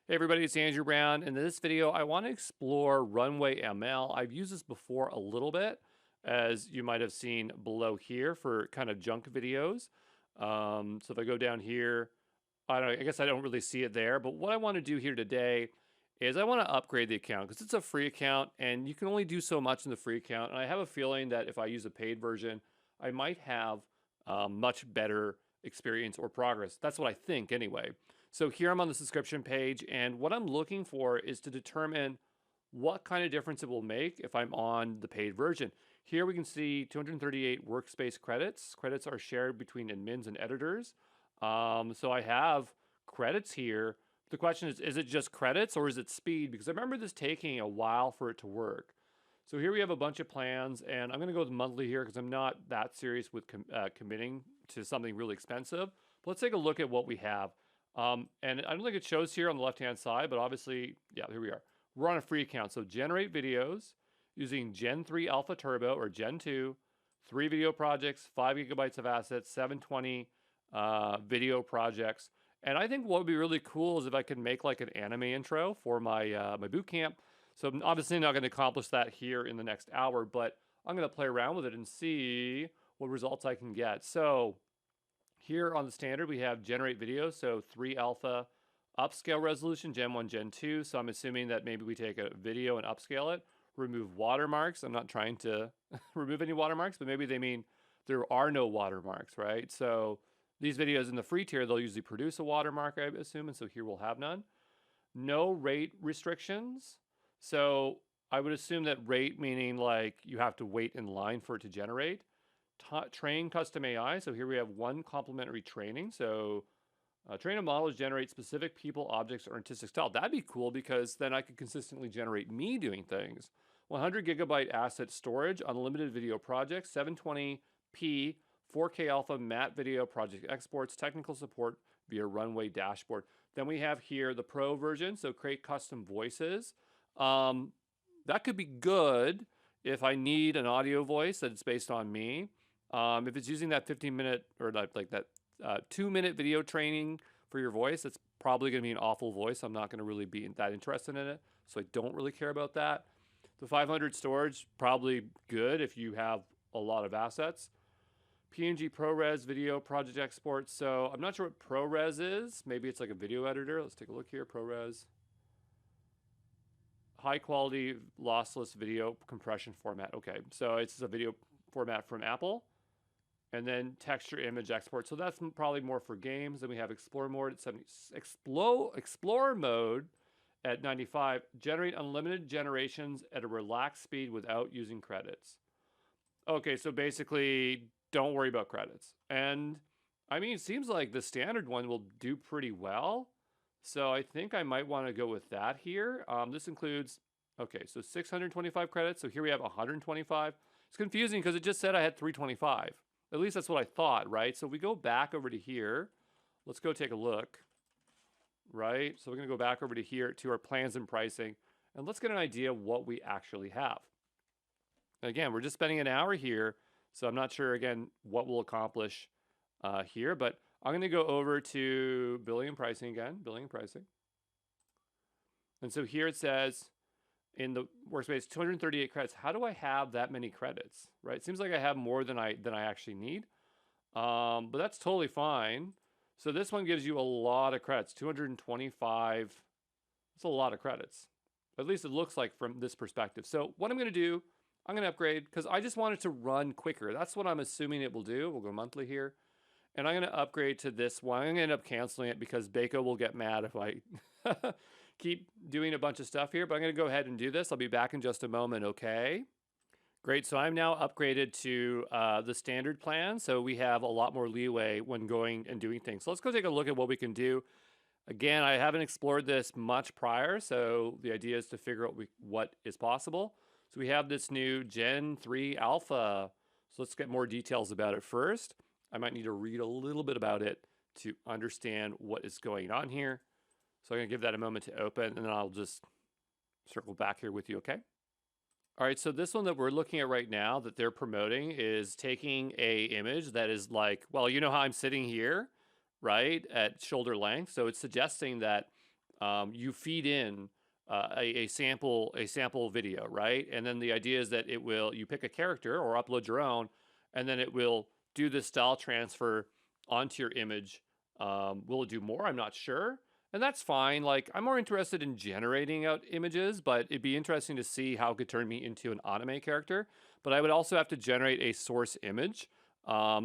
Hey everybody, it's Andrew Brown. In this video, I want to explore RunwayML. I've used this before a little bit, as you might have seen below here for kind of junk videos. So if I go down here, I guess I don't really see it there, but what I want to do here today is I want to upgrade the account because it's a free account and you can only do so much in the free account. And I have a feeling that if I use a paid version, I might have much better experience or progress. That's what I think anyway. So here I'm on the subscription page, and what I'm looking for is to determine what kind of difference it will make if I'm on the paid version. Here we can see 238 workspace credits. Credits are shared between admins and editors. So I have credits here. The question is it just credits or is it speed? Because I remember this taking a while for it to work. So here we have a bunch of plans, and I'm going to go with monthly here because I'm not that serious with committing to something really expensive. But let's take a look at what we have. And I don't think it shows here on the left-hand side, but obviously, yeah, here we are. We're on a free account. So generate videos using Gen 3 Alpha Turbo or Gen 2, 3 video projects, 5 gigabytes of assets, 720 video projects. And I think what would be really cool is if I could make like an anime intro for my my boot camp. So I'm obviously not going to accomplish that here in the next hour, but I'm going to play around with it and see what results I can get. So here on the standard, we have generate video, so 3 alpha upscale resolution, Gen 1, Gen 2. So I'm assuming that maybe we take a video and upscale it. Remove watermarks. I'm not trying to remove any watermarks, but maybe they mean there are no watermarks, right? So these videos in the free tier, they'll usually produce a watermark, I assume, and so here we'll have none. No rate restrictions. So I would assume that rate meaning like you have to wait in line for it to generate. Train custom AI. So here we have one complementary training. So train a model to generate specific people, objects, or artistic style. That'd be cool because then I could consistently generate me doing things. 100 gigabyte asset storage, unlimited video projects, 720p, 4K alpha matte video project exports, technical support via Runway dashboard. Then we have here the pro version. So create custom voices. That could be good if I need an audio voice that's based on me. If it's using that 15-minute or like that 2-minute video training for your voice, it's probably going to be an awful voice. I'm not going to really be that interested in it, so I don't really care about that. The 500 storage, probably good if you have a lot of assets. PNG ProRes video project export. So I'm not sure what ProRes is. Maybe it's like a video editor. Let's take a look here. ProRes. High quality lossless video compression format. Okay, so it's a video format from Apple. And then texture image export. So that's probably more for games. Then we have explore mode at 70. Explore mode at 95. Generate unlimited generations at a relaxed speed without using credits. Okay, so basically don't worry about credits. And I mean, it seems like the standard one will do pretty well. So I think I might want to go with that here. This includes, okay, so 625 credits. So here we have 125. It's confusing because it just said I had 325. At least that's what I thought, right? So if we go back over to here, let's go take a look, right? So we're going to go back over to here to our plans and pricing, and let's get an idea of what we actually have. Again, we're just spending an hour here, so I'm not sure, again, what we'll accomplish here, but I'm going to go over to billing and pricing again, billing and pricing. And so here it says, in the workspace, 238 credits. How do I have that many credits, right? It seems like I have more than I actually need, but that's totally fine. So this one gives you a lot of credits, 225. That's a lot of credits. At least it looks like from this perspective. So what I'm going to do, I'm going to upgrade because I just want it to run quicker. That's what I'm assuming it will do. We'll go monthly here. And I'm going to upgrade to this one. I'm going to end up canceling it because Baco will get mad if I keep doing a bunch of stuff here, but I'm going to go ahead and do this. I'll be back in just a moment, okay? Great, so I'm now upgraded to the standard plan, so we have a lot more leeway when going and doing things. So let's go take a look at what we can do. Again, I haven't explored this much prior, so the idea is to figure out what is possible. So we have this new Gen 3 Alpha. So let's get more details about it first. I might need to read a little bit about it to understand what is going on here. So I'm going to give that a moment to open, and then I'll just circle back here with you, okay? All right, so this one that we're looking at right now that they're promoting is taking a image that is like, well, you know how I'm sitting here, right, at shoulder length. So it's suggesting that you feed in a sample video, right? And then the idea is that you pick a character or upload your own, and then it will do this style transfer onto your image. Will it do more? I'm not sure. And that's fine. Like, I'm more interested in generating out images, but it'd be interesting to see how it could turn me into an anime character. But I would also have to generate a source image. I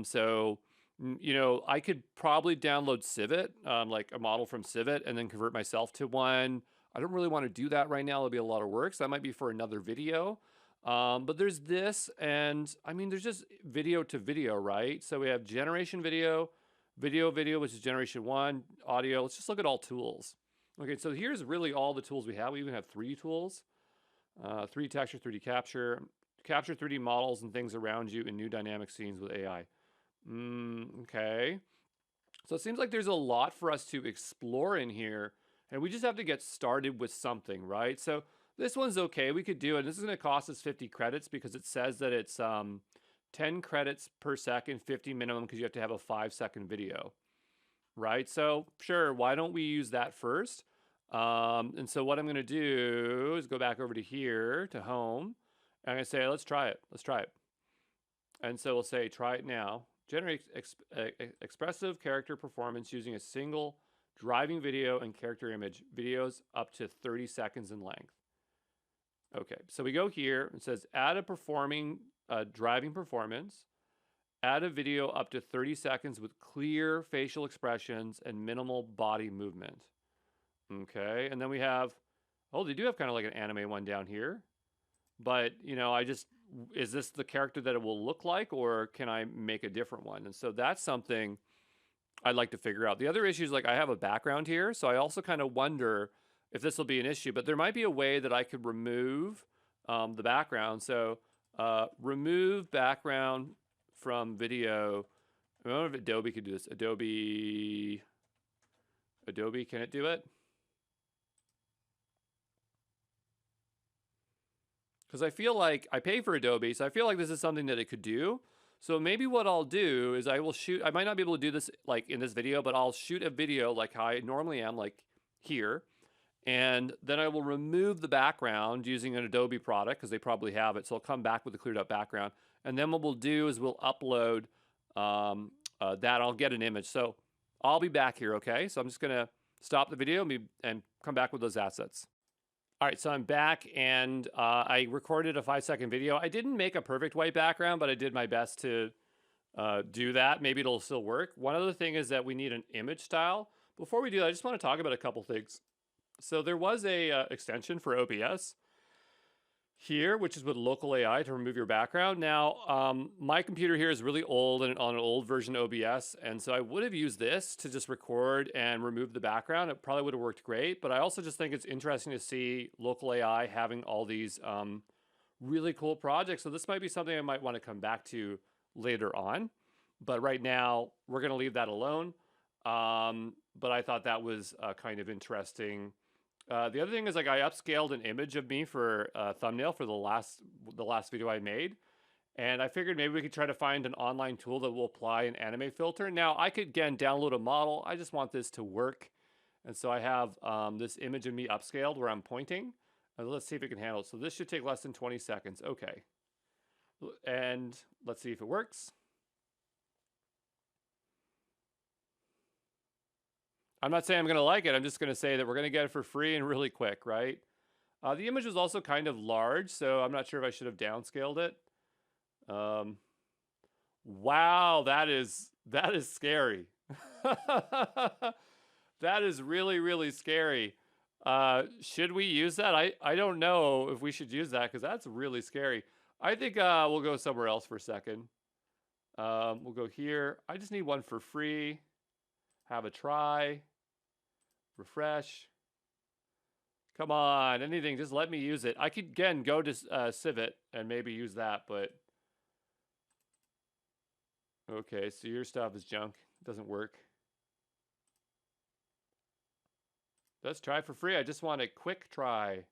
could probably download Civet, like a model from Civet, and then convert myself to one. I don't really want to do that right now. It'll be a lot of work, so that might be for another video. But there's this, and I mean, there's just video to video, right? So we have generation video, video, which is generation 1, audio. Let's just look at all tools. Okay, so here's really all the tools we have. We even have 3D tools, 3D texture, 3D capture, capture 3D models and things around you in new dynamic scenes with AI. Okay. So it seems like there's a lot for us to explore in here, and we just have to get started with something, right? So this one's okay. We could do it. This is going to cost us 50 credits because it says that it's 10 credits per second, 50 minimum, because you have to have a 5-second video, right? So sure, why don't we use that first? And so what I'm going to do is go back over to here to home. And I'm going to say, let's try it. Let's try it. And so we'll say, try it now. Generate expressive character performance using a single driving video and character image. Videos up to 30 seconds in length. Okay, so we go here. It says add a driving performance. Add a video up to 30 seconds with clear facial expressions and minimal body movement. Okay, and then we have, oh, they do have kind of like an anime one down here. But, is this the character that it will look like, or can I make a different one? And so that's something I'd like to figure out. The other issue is, like, I have a background here, so I also kind of wonder if this will be an issue. But there might be a way that I could remove the background. So remove background from video. I don't know if Adobe could do this. Adobe, can it do it? Because I feel like I pay for Adobe, so I feel like this is something that it could do. So maybe what I'll do is I might not be able to do this like in this video, but I'll shoot a video like how I normally am, like here. And then I will remove the background using an Adobe product because they probably have it. So I'll come back with a cleared up background. And then what we'll do is we'll upload that. I'll get an image. So I'll be back here, okay? So I'm just going to stop the video and come back with those assets. All right, so I'm back, and I recorded a 5-second video. I didn't make a perfect white background, but I did my best to do that. Maybe it'll still work. One other thing is that we need an image style. Before we do that, I just want to talk about a couple things. So there was a extension for OBS here, which is with local AI to remove your background. Now, my computer here is really old and on an old version of OBS, and so I would have used this to just record and remove the background. It probably would have worked great, but I also just think it's interesting to see local AI having all these really cool projects. So this might be something I might want to come back to later on, but right now we're going to leave that alone. But I thought that was kind of interesting. The other thing is, like, I upscaled an image of me for a thumbnail for the last video I made, and I figured maybe we could try to find an online tool that will apply an anime filter. Now, I could again download a model. I just want this to work, and so I have this image of me upscaled where I'm pointing. Let's see if it can handle it. So this should take less than 20 seconds. Okay, and let's see if it works. I'm not saying I'm going to like it. I'm just going to say that we're going to get it for free and really quick, right? The image was also kind of large, so I'm not sure if I should have downscaled it. Wow, that is scary. That is really, really scary. Should we use that? I don't know if we should use that because that's really scary. I think we'll go somewhere else for a second. We'll go here. I just need one for free. Have a try. Refresh. Come on, anything, just let me use it. I could, again, go to Civet and maybe use that, but... Okay, so your stuff is junk. It doesn't work. Let's try for free. I just want a quick try.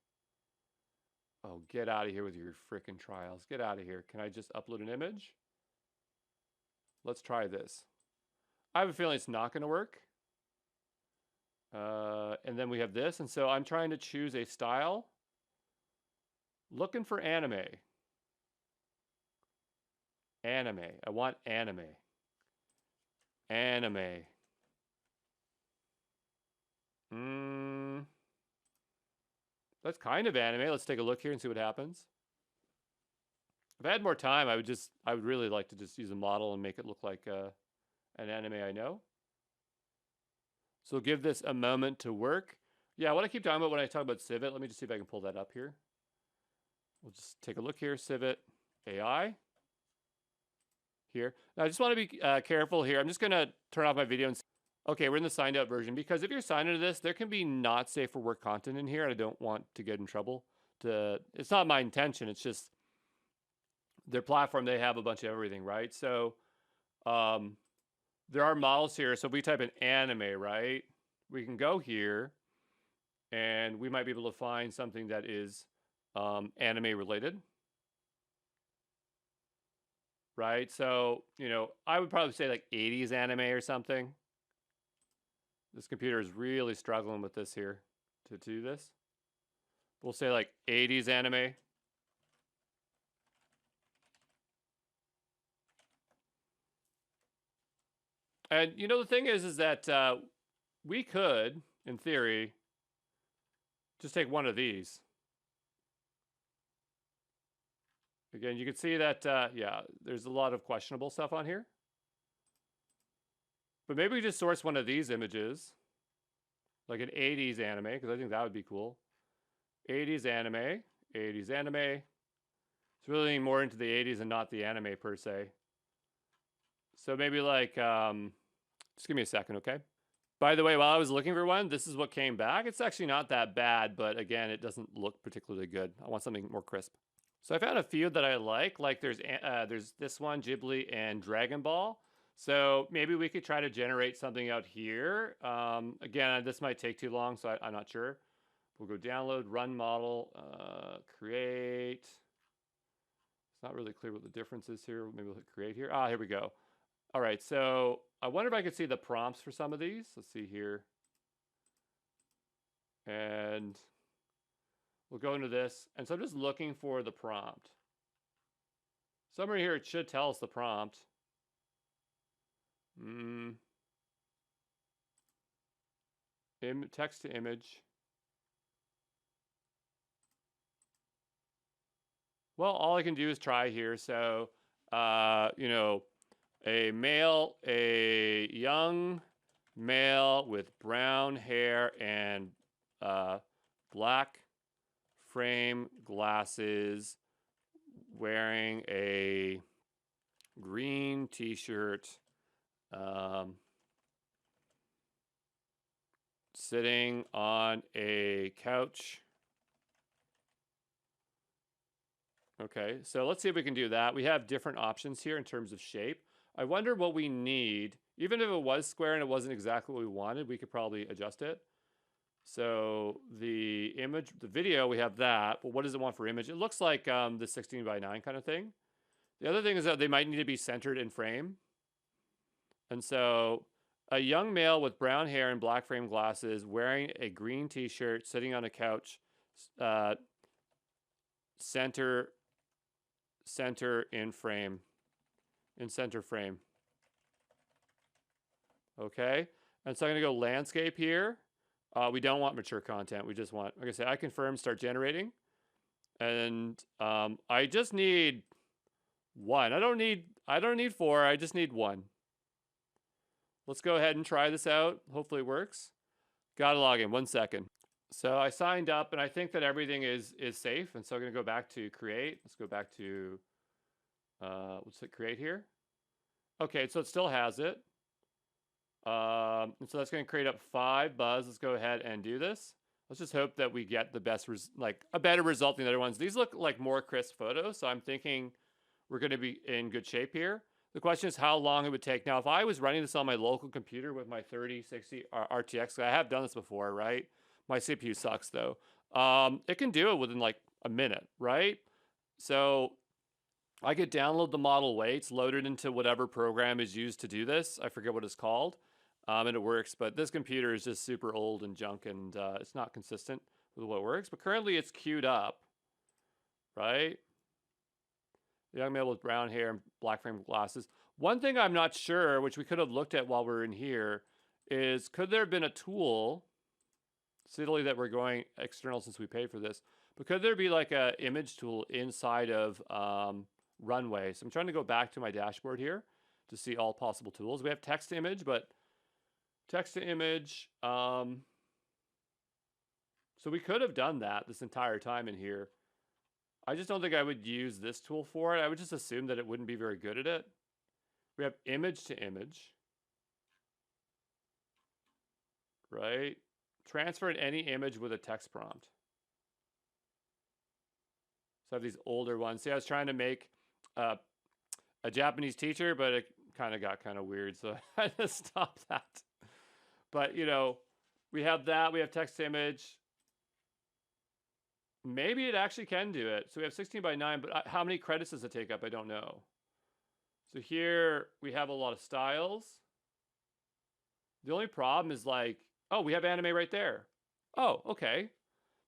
Oh, get out of here with your frickin' trials. Get out of here. Can I just upload an image? Let's try this. I have a feeling it's not going to work. And then we have this. And so I'm trying to choose a style. Looking for anime. Anime. I want anime. Anime. That's kind of anime. Let's take a look here and see what happens. If I had more time, I would really like to just use a model and make it look like an anime I know. So give this a moment to work. Yeah, what I keep talking about when I talk about Civet, let me just see if I can pull that up here. We'll just take a look here, Civet AI. Here. Now, I just want to be careful here. I'm just going to turn off my video and see. Okay, we're in the signed up version, because if you're signed into this, there can be not safe for work content in here, and I don't want to get in trouble. It's not my intention. It's just their platform. They have a bunch of everything, right? So there are models here. So if we type in anime, right, we can go here, and we might be able to find something that is anime related. Right? So, you know, I would probably say like 80s anime or something. This computer is really struggling with this here to do this. We'll say like 80s anime. And, you know, the thing is that we could, in theory, just take one of these. Again, you can see that, yeah, there's a lot of questionable stuff on here. But maybe we just source one of these images, like an 80s anime, because I think that would be cool. 80s anime, 80s anime. It's really more into the 80s and not the anime per se. So maybe like, just give me a second, okay? By the way, while I was looking for one, this is what came back. It's actually not that bad, but again, it doesn't look particularly good. I want something more crisp. So I found a few that I like there's this one, Ghibli and Dragon Ball. So maybe we could try to generate something out here. Again, this might take too long, so I'm not sure. We'll go download, run model, create. It's not really clear what the difference is here. Maybe we'll hit create here. Here we go. All right, so I wonder if I could see the prompts for some of these. Let's see here. And we'll go into this. And so I'm just looking for the prompt. Somewhere here, it should tell us the prompt. Text to image. Well, all I can do is try here. So, you know, a young male with brown hair and black frame glasses, wearing a green t-shirt, sitting on a couch. Okay, so let's see if we can do that. We have different options here in terms of shape. I wonder what we need. Even if it was square and it wasn't exactly what we wanted, we could probably adjust it. So the image, the video, we have that. But what does it want for image? It looks like the 16:9 kind of thing. The other thing is that they might need to be centered in frame. And so a young male with brown hair and black frame glasses, wearing a green t-shirt, sitting on a couch, center in frame, in center frame. Okay, and so I'm gonna go landscape here. We don't want mature content. We just want, like I said, I confirm, start generating. And I just need one. I don't need four, I just need one. Let's go ahead and try this out. Hopefully it works. Gotta log in, 1 second. So I signed up and I think that everything is safe. And so I'm gonna go back to create. Let's go back to, let's hit create here. Okay, so it still has it. And so that's gonna create up 5 buzz. Let's go ahead and do this. Let's just hope that we get the best, like a better result than the other ones. These look like more crisp photos. So I'm thinking we're gonna be in good shape here. The question is how long it would take. Now, if I was running this on my local computer with my 3060 RTX, I have done this before, right? My CPU sucks though. It can do it within like a minute, right? So I could download the model weights, load it into whatever program is used to do this. I forget what it's called. and it works. But this computer is just super old and junk, and it's not consistent with what works. But currently it's queued up, right? Young male with brown hair and black frame glasses. One thing I'm not sure, which we could have looked at while we're in here, is could there have been a tool, silly that we're going external since we paid for this, but could there be like a image tool inside of Runway? So I'm trying to go back to my dashboard here to see all possible tools. We have text to image, but text to image, so we could have done that this entire time in here. I just don't think I would use this tool for it. I would just assume that it wouldn't be very good at it. We have image to image, right? Transfer any image with a text prompt. So I have these older ones. See, I was trying to make a Japanese teacher, but it kind of got kind of weird, so I just stopped that. But, you know, we have that. We have text to image. Maybe it actually can do it. So we have 16 by 9, but how many credits does it take up? I don't know. So here we have a lot of styles. The only problem is like, oh, we have anime right there. Oh, okay.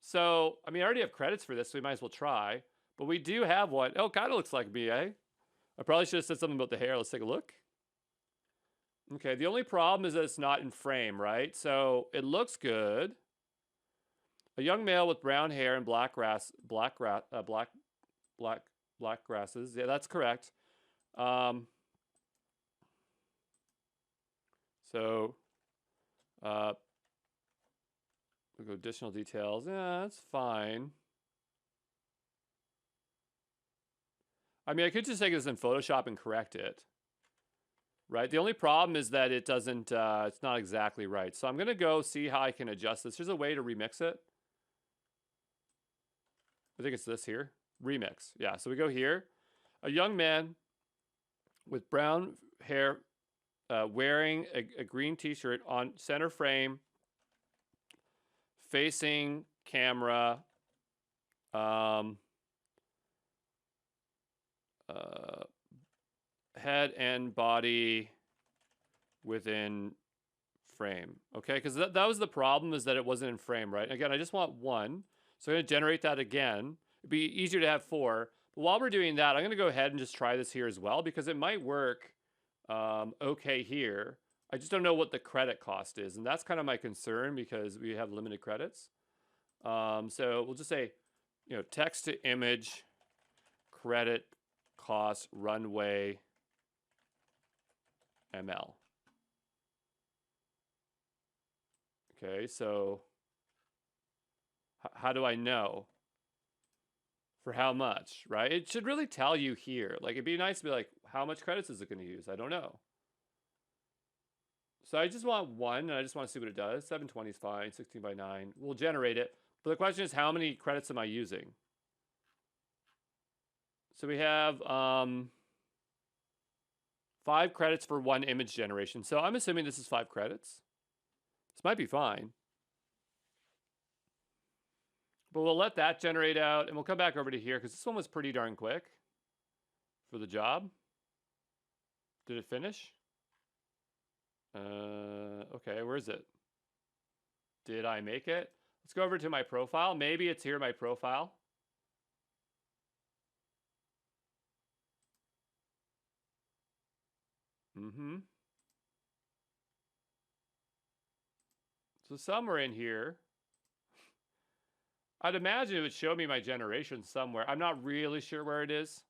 So, I mean, I already have credits for this, so we might as well try. But we do have one. Oh, kind of looks like me, eh? I probably should have said something about the hair. Let's take a look. Okay, the only problem is that it's not in frame, right? So it looks good. A young male with brown hair and black grasses. Yeah, that's correct. So we'll go additional details. Yeah, that's fine. I mean, I could just take this in Photoshop and correct it, right? The only problem is that it doesn't, it's not exactly right. So I'm gonna go see how I can adjust this. There's a way to remix it. I think it's this here, remix. Yeah, so we go here. A young man with brown hair wearing a green t-shirt on center frame, facing camera, head and body within frame. Okay, because that was the problem, is that it wasn't in frame, right? Again, I just want one. So I'm going to generate that again. It'd be easier to have 4. But while we're doing that, I'm going to go ahead and just try this here as well, because it might work okay here. I just don't know what the credit cost is. And that's kind of my concern, because we have limited credits. So we'll just say, you know, text to image, credit cost, runway, ML. Okay, so how do I know? For how much, right? It should really tell you here. Like, it'd be nice to be like, how much credits is it going to use? I don't know. So I just want 1, and I just want to see what it does. 720 is fine. 16 by 9. We'll generate it. But the question is, how many credits am I using? So we have 5 credits for 1 image generation. So I'm assuming this is 5 credits. This might be fine. But we'll let that generate out, and we'll come back over to here, because this one was pretty darn quick for the job. Did it finish? Okay, where is it? Did I make it? Let's go over to my profile. Maybe it's here, my profile. So somewhere in here, I'd imagine it would show me my generation somewhere. I'm not really sure where it is.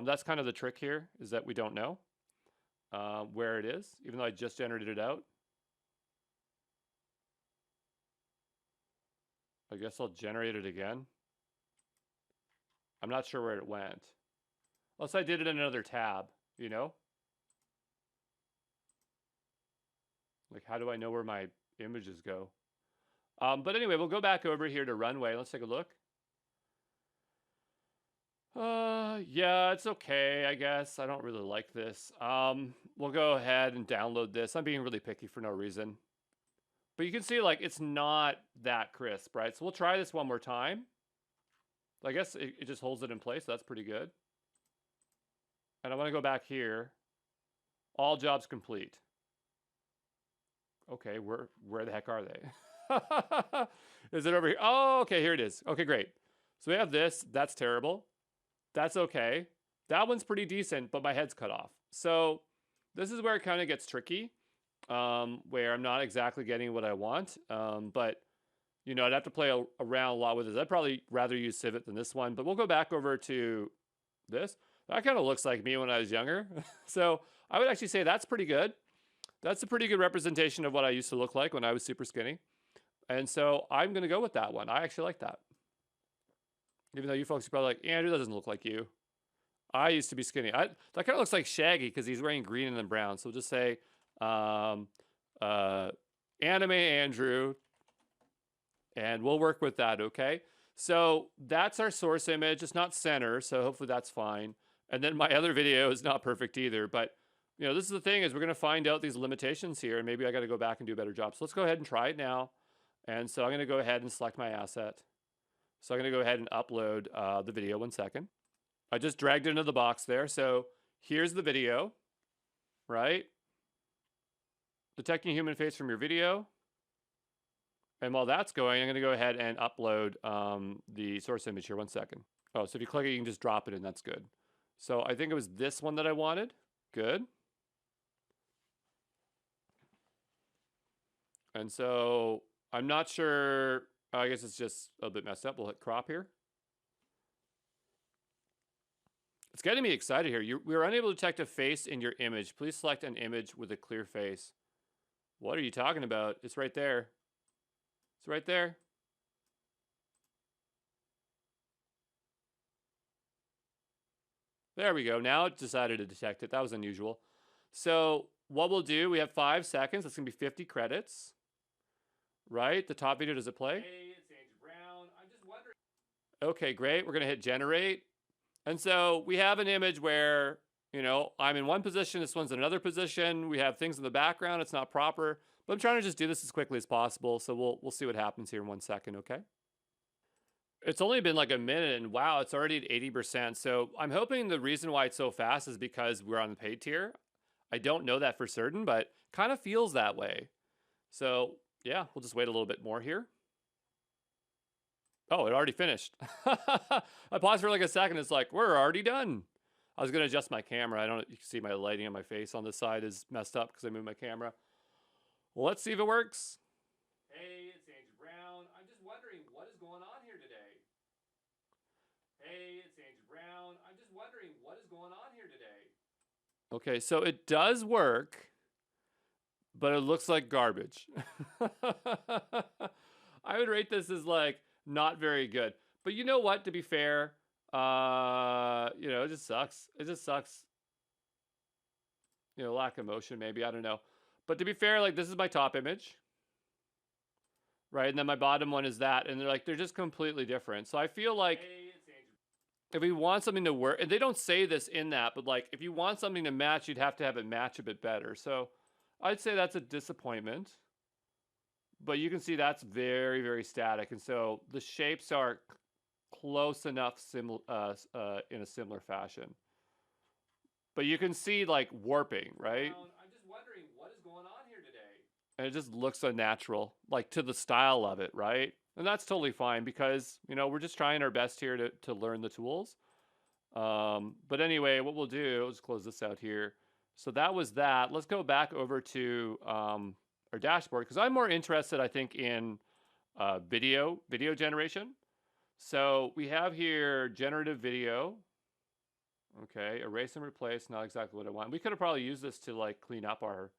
That's kind of the trick here, is that we don't know where it is, even though I just generated it out. I guess I'll generate it again. I'm not sure where it went. Unless I did it in another tab, you know? Like, how do I know where my images go? But anyway, we'll go back over here to Runway. Let's take a look. Yeah, it's okay, I guess. I don't really like this. We'll go ahead and download this. I'm being really picky for no reason. But you can see, like, it's not that crisp, right? So we'll try this one more time. I guess it just holds it in place, so that's pretty good. And I want to go back here. All jobs complete. Okay, where the heck are they? Is it over here? Oh, okay, here it is. Okay, great. So we have this. That's terrible. That's okay. That one's pretty decent, but my head's cut off. So this is where it kind of gets tricky, where I'm not exactly getting what I want. But you know, I'd have to play around a lot with this. I'd probably rather use Civet than this one, but we'll go back over to this. That kind of looks like me when I was younger. So I would actually say that's pretty good. That's a pretty good representation of what I used to look like when I was super skinny. And so I'm going to go with that one. I actually like that. Even though you folks are probably like, Andrew, that doesn't look like you. I used to be skinny. That kind of looks like Shaggy because he's wearing green and then brown. So we'll just say um, anime Andrew, and we'll work with that, okay? So that's our source image. It's not center, so hopefully that's fine. And then my other video is not perfect either, but you know, this is the thing is we're going to find out these limitations here, and maybe I got to go back and do a better job. So let's go ahead and try it now. And so I'm going to go ahead and select my asset. So I'm going to go ahead and upload the video. 1 second. I just dragged it into the box there. So here's the video, right? Detecting human face from your video. And while that's going, I'm going to go ahead and upload the source image here. 1 second. Oh, so if you click it, you can just drop it in. That's good. So I think it was this one that I wanted. Good. And so I'm not sure. I guess it's just a bit messed up. We'll hit crop here. It's getting me excited here. We were unable to detect a face in your image. Please select an image with a clear face. What are you talking about? It's right there. It's right there. There we go. Now it decided to detect it. That was unusual. So what we'll do, we have 5 seconds. That's going to be 50 credits. Right? The top video, does it play? Hey, it's Andrew Brown. I'm just wondering. Okay, great. We're going to hit generate. And so we have an image where, you know, I'm in one position. This one's in another position. We have things in the background. It's not proper. But I'm trying to just do this as quickly as possible. So we'll see what happens here in 1 second, okay? It's only been like a minute, and wow, it's already at 80%. So I'm hoping the reason why it's so fast is because we're on the paid tier. I don't know that for certain, but kind of feels that way. So yeah, we'll just wait a little bit more here. Oh, it already finished. I paused for like a second. It's like, we're already done. I was going to adjust my camera. I don't, you can see my lighting on my face on this side is messed up because I moved my camera. Well, let's see if it works. Hey, it's Andrew Brown. I'm just wondering what is going on here today. Hey, it's Andrew Brown. I'm just wondering what is going on here today. Okay, so it does work, but it looks like garbage. I would rate this as like not very good. But you know what, to be fair, you know, it just sucks. It just sucks. You know, lack of motion maybe, I don't know. But to be fair, like this is my top image. Right? And then my bottom one is that, and they're just completely different. So I feel like if we want something to work, and they don't say this in that, but like if you want something to match, you'd have to have it match a bit better. So I'd say that's a disappointment. But you can see that's very, very static. And so the shapes are close enough in a similar fashion. But you can see like warping, right? I'm just wondering what is going on here today. And it just looks unnatural, like to the style of it, right? And that's totally fine because, you know, we're just trying our best here to learn the tools. But anyway, what we'll do, let's close this out here. So that was that. Let's go back over to our dashboard because I'm more interested, I think, in video generation. So we have here generative video. Okay, erase and replace, not exactly what I want. We could have probably used this to like clean up our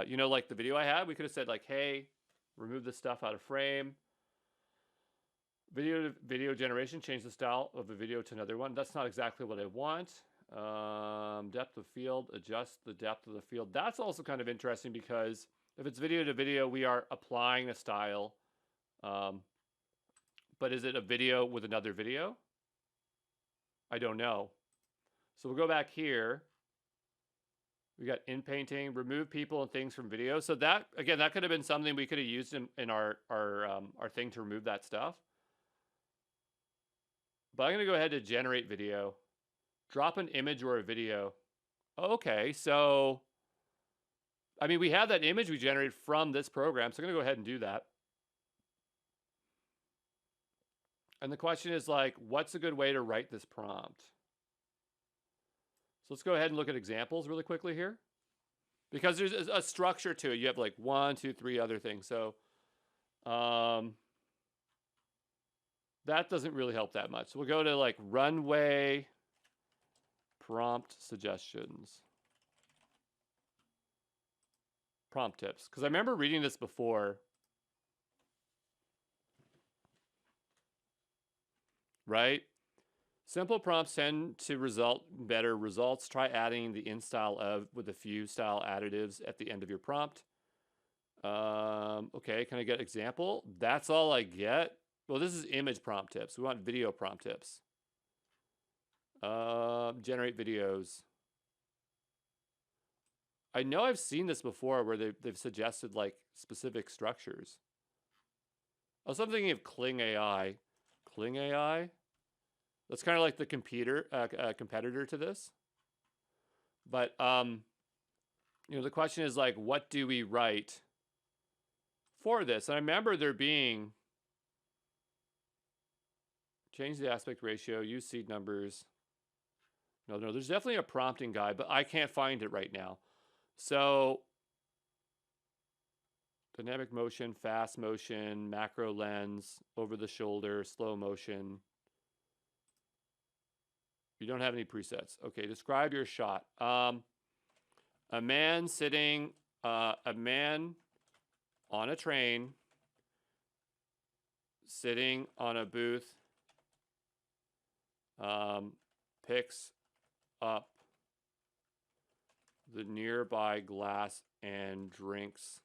you know, like the video I had. We could have said like, hey, remove this stuff out of frame. Video generation, change the style of a video to another one. That's not exactly what I want. Depth of field, adjust the depth of the field. That's also kind of interesting because if it's video to video, we are applying a style. But is it a video with another video? I don't know. So we'll go back here. We got in painting, remove people and things from video. So that, again, that could have been something we could have used in our thing to remove that stuff. But I'm going to go ahead to generate video. Drop an image or a video. Okay, so I mean, we have that image we generated from this program, so I'm going to go ahead and do that. And the question is like, what's a good way to write this prompt? So let's go ahead and look at examples really quickly here. Because there's a structure to it. You have like 1, 2, 3 other things. So that doesn't really help that much. So we'll go to like Runway prompt suggestions. Prompt tips. Because I remember reading this before. Right? Simple prompts tend to result in better results. Try adding the in style of with a few style additives at the end of your prompt. Okay, can I get example? That's all I get. Well, this is image prompt tips. We want video prompt tips. Generate videos. I know I've seen this before where they've suggested like specific structures. Oh, so I'm thinking of Kling AI. Kling AI? That's kind of like the competitor to this. But, you know, the question is like, what do we write for this? And I remember there being, change the aspect ratio, use seed numbers. No, there's definitely a prompting guide, but I can't find it right now. So, dynamic motion, fast motion, macro lens, over the shoulder, slow motion. You don't have any presets. Okay, describe your shot. A man sitting, a man on a train, sitting on a booth, picks up the nearby glass and drinks.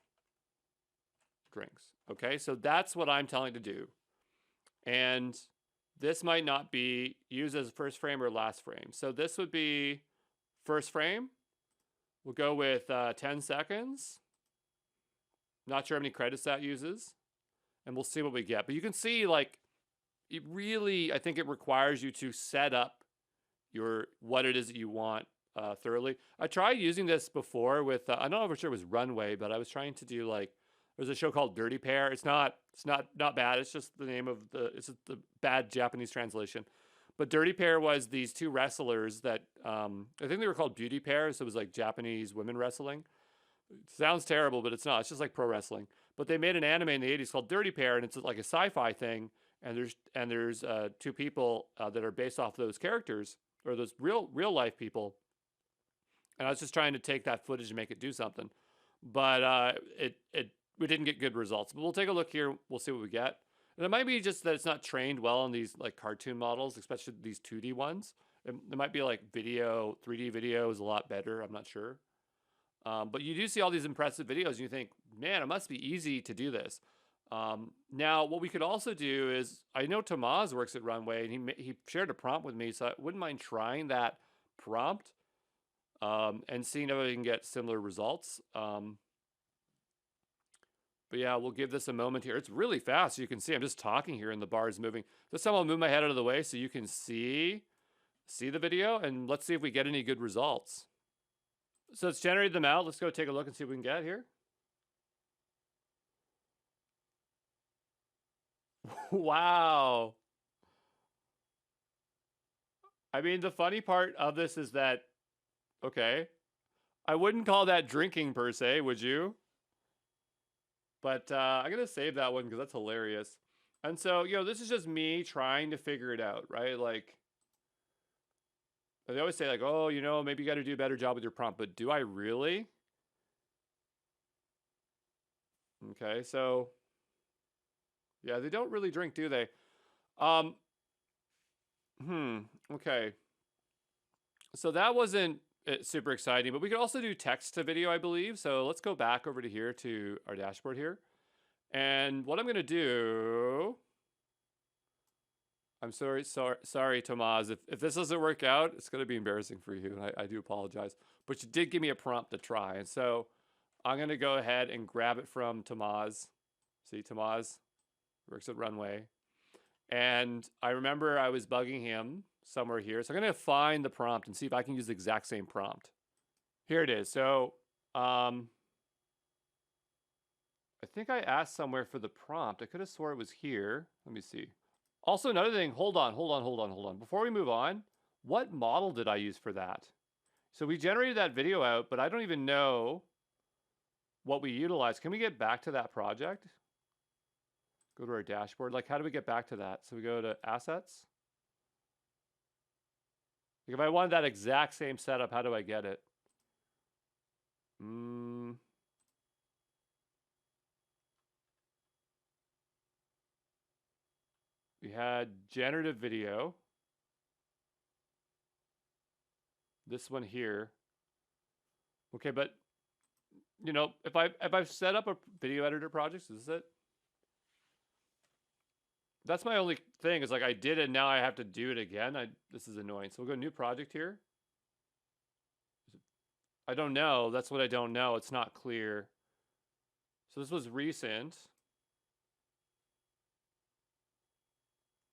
Okay, so that's what I'm telling to do. And this might not be used as first frame or last frame. So this would be first frame. We'll go with 10 seconds. Not sure how many credits that uses. And we'll see what we get. But you can see, like, it really, I think it requires you to set up what it is that you want thoroughly. I tried using this before with, I don't know if sure it was Runway, but I was trying to do like, there's a show called Dirty Pair. It's not bad. It's just the name of it's the bad Japanese translation. But Dirty Pair was these two wrestlers that, I think they were called beauty pairs. So it was like Japanese women wrestling. It sounds terrible, but it's not. It's just like pro wrestling. But they made an anime in the 80s called Dirty Pair, and it's like a sci-fi thing. And there's two people that are based off those characters, or those real life people. And I was just trying to take that footage and make it do something. But we didn't get good results. But we'll take a look here. We'll see what we get. And it might be just that it's not trained well on these like cartoon models, especially these 2D ones. It might be like video, 3D video is a lot better. I'm not sure. But you do see all these impressive videos and you think, man, it must be easy to do this. Now, what we could also do is, I know Tomaz works at Runway and he shared a prompt with me, so I wouldn't mind trying that prompt and seeing if we can get similar results. But yeah, we'll give this a moment here. It's really fast. You can see I'm just talking here and the bar is moving. This time I'll move my head out of the way so you can see the video, and let's see if we get any good results. So it's generated them out. Let's go take a look and see what we can get here. Wow. I mean, the funny part of this is that, okay, I wouldn't call that drinking per se, would you? But I'm going to save that one because that's hilarious. And so, you know, this is just me trying to figure it out, right? Like, they always say, like, oh, you know, maybe you got to do a better job with your prompt. But do I really? Okay, so, yeah, they don't really drink, do they? Okay. So that wasn't super exciting, but we could also do text to video, I believe. So let's go back over to here to our dashboard here. And what I'm going to do, I'm sorry, Tomaz. If this doesn't work out, it's going to be embarrassing for you. And I do apologize. But you did give me a prompt to try. And so I'm going to go ahead and grab it from Tomaz. See, Tomaz works at Runway. And I remember I was bugging him somewhere here. So I'm going to find the prompt and see if I can use the exact same prompt. Here it is. So I think I asked somewhere for the prompt. I could have swore it was here. Let me see. Also, another thing, hold on. Before we move on, what model did I use for that? So we generated that video out, but I don't even know what we utilized. Can we get back to that project? Go to our dashboard. Like, how do we get back to that? So we go to assets. Like if I wanted that exact same setup, how do I get it? We had generative video. This one here. Okay, but you know, if I've set up a video editor project, is this it? That's my only thing, is like I did it, now I have to do it again. This is annoying. So we'll go new project here. I don't know. That's what I don't know. It's not clear. So this was recent.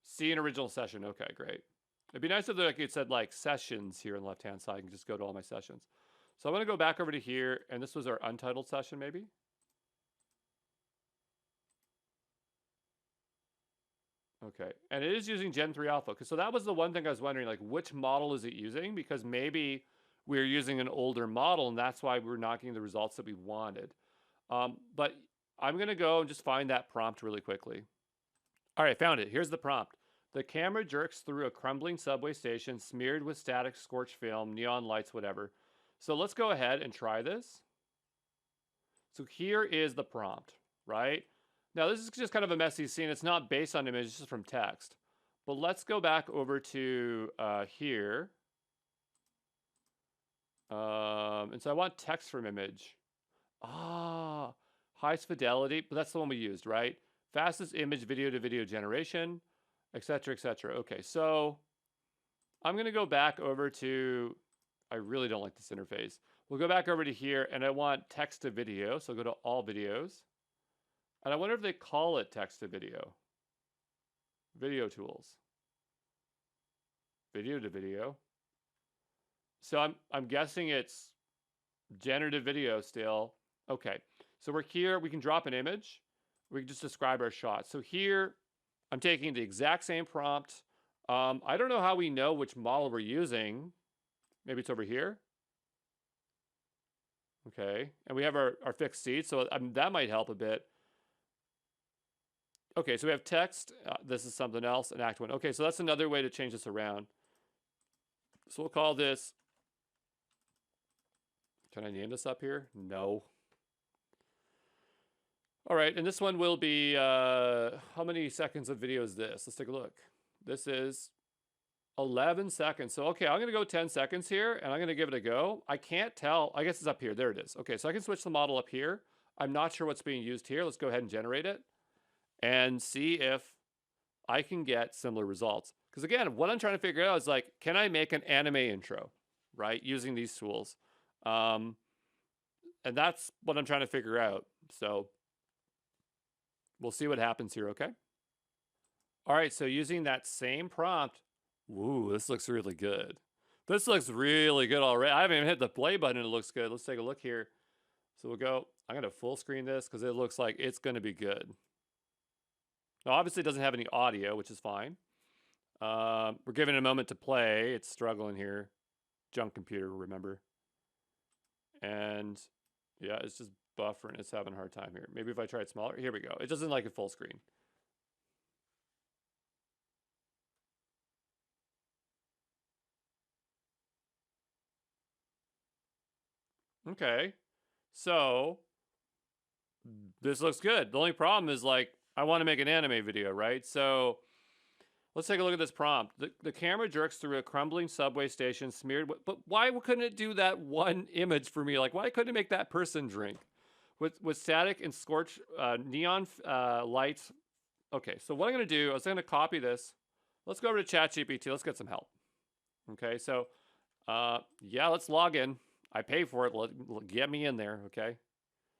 See an original session. Okay, great. It'd be nice if it said like sessions here on the left-hand side. I can just go to all my sessions. So I'm going to go back over to here, and this was our untitled session maybe. Okay, and it is using Gen 3 Alpha. So that was the one thing I was wondering, like which model is it using? Because maybe we're using an older model, and that's why we're not getting the results that we wanted. But I'm going to go and just find that prompt really quickly. All right, found it. Here's the prompt. The camera jerks through a crumbling subway station smeared with static scorch film, neon lights, whatever. So let's go ahead and try this. So here is the prompt, right? Now this is just kind of a messy scene. It's not based on image, it's just from text. But let's go back over to here. And so I want text from image. Highest fidelity, but that's the one we used, right? Fastest image video to video generation, etc., etc. Okay, so I'm going to go back over to, I really don't like this interface. We'll go back over to here, and I want text to video, so go to all videos. And I wonder if they call it text to video. Video tools. Video to video. So I'm guessing it's generative video still. Okay, so we're here, we can drop an image. We can just describe our shot. So here, I'm taking the exact same prompt. I don't know how we know which model we're using. Maybe it's over here. Okay, and we have our fixed seat, so that might help a bit. Okay, so we have text. This is something else, an act one. Okay, so that's another way to change this around. So we'll call this, can I name this up here? No. All right, and this one will be, how many seconds of video is this? Let's take a look. This is 11 seconds. So, okay, I'm going to go 10 seconds here, and I'm going to give it a go. I can't tell. I guess it's up here. There it is. Okay, so I can switch the model up here. I'm not sure what's being used here. Let's go ahead and generate it and see if I can get similar results. Because, again, what I'm trying to figure out is, like, can I make an anime intro, right, using these tools? And that's what I'm trying to figure out. So we'll see what happens here, okay? All right, so using that same prompt, woo, this looks really good. This looks really good already. I haven't even hit the play button and it looks good. Let's take a look here. So we'll go, I'm gonna full screen this because it looks like it's gonna be good. Now, obviously it doesn't have any audio, which is fine. We're giving it a moment to play. It's struggling here. Junk computer, remember. And yeah, it's just buffering. It's having a hard time here. Maybe if I try it smaller. Here we go. It doesn't like it full screen. Okay. So this looks good. The only problem is, like, I want to make an anime video, right? So let's take a look at this prompt. The camera jerks through a crumbling subway station smeared with, but why couldn't it do that one image for me? Like, why couldn't it make that person drink? With static and scorch neon lights. Okay, so what I'm going to do is I'm going to copy this. Let's go over to ChatGPT. Let's get some help. Okay, so yeah, let's log in. I pay for it. Get me in there, okay?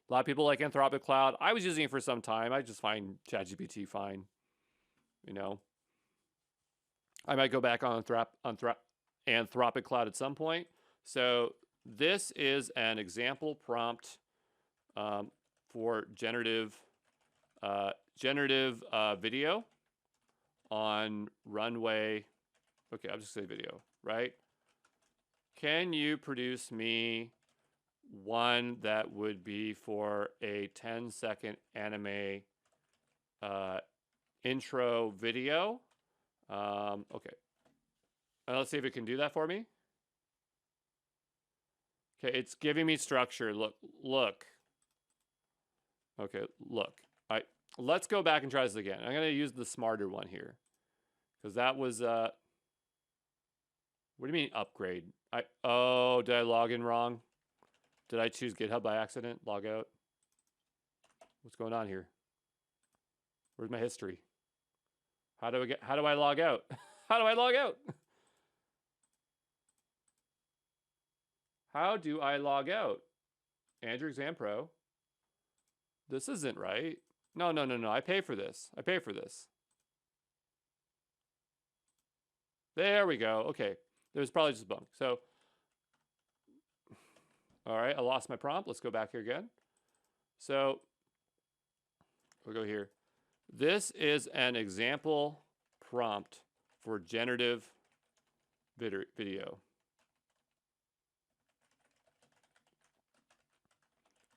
A lot of people like Anthropic Cloud. I was using it for some time. I just find ChatGPT fine. You know, I might go back on Anthropic Cloud at some point. So this is an example prompt. for generative video on Runway. Okay, I'll just say video, right? Can you produce me one that would be for a 10-second anime intro video? Okay. Let's see if it can do that for me. Okay, it's giving me structure. Look. Okay, look. Let's go back and try this again. I'm going to use the smarter one here. Because that was, what do you mean upgrade? Oh, did I log in wrong? Did I choose GitHub by accident? Log out? What's going on here? Where's my history? How do I log out? How do I log out? How do I log out? Andrew Exam Pro. This isn't right. No. I pay for this. There we go. Okay. There's probably just a bug. So, all right, I lost my prompt. Let's go back here again. So, we'll go here. This is an example prompt for generative video.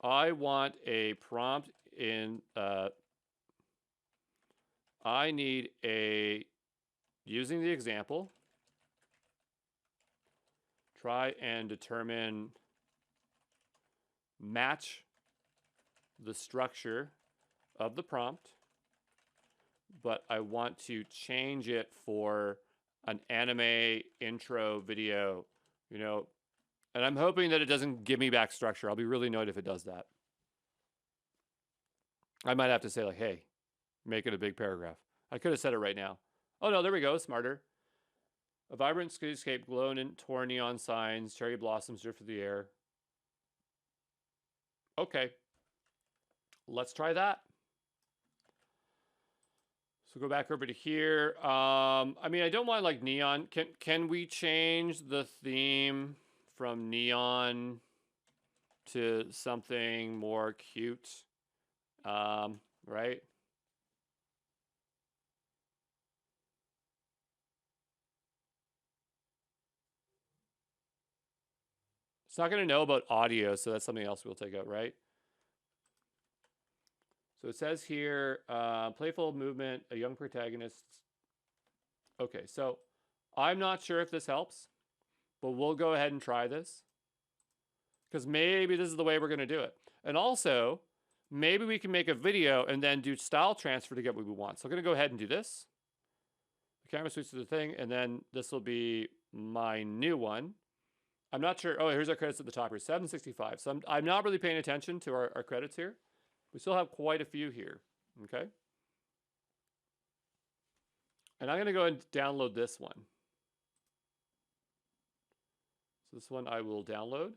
I want a prompt in, I need using the example, try and determine, match the structure of the prompt, but I want to change it for an anime intro video, and I'm hoping that it doesn't give me back structure. I'll be really annoyed if it does that. I might have to say, like, hey, make it a big paragraph. I could have said it right now. Oh, no, there we go. Smarter. A vibrant cityscape, glowing in torn neon signs, cherry blossoms drift through the air. Okay. Let's try that. So go back over to here. I don't want like neon. Can we change the theme from neon to something more cute? Right? It's not going to know about audio, so that's something else we'll take out, right? So it says here, playful movement, a young protagonist. Okay, so I'm not sure if this helps, but we'll go ahead and try this. Because maybe this is the way we're going to do it. And also, maybe we can make a video and then do style transfer to get what we want. So I'm going to go ahead and do this. The camera switches to the thing, and then this will be my new one. I'm not sure. Oh, here's our credits at the top here, 765. So I'm not really paying attention to our credits here. We still have quite a few here, okay? And I'm going to go and download this one. So this one I will download.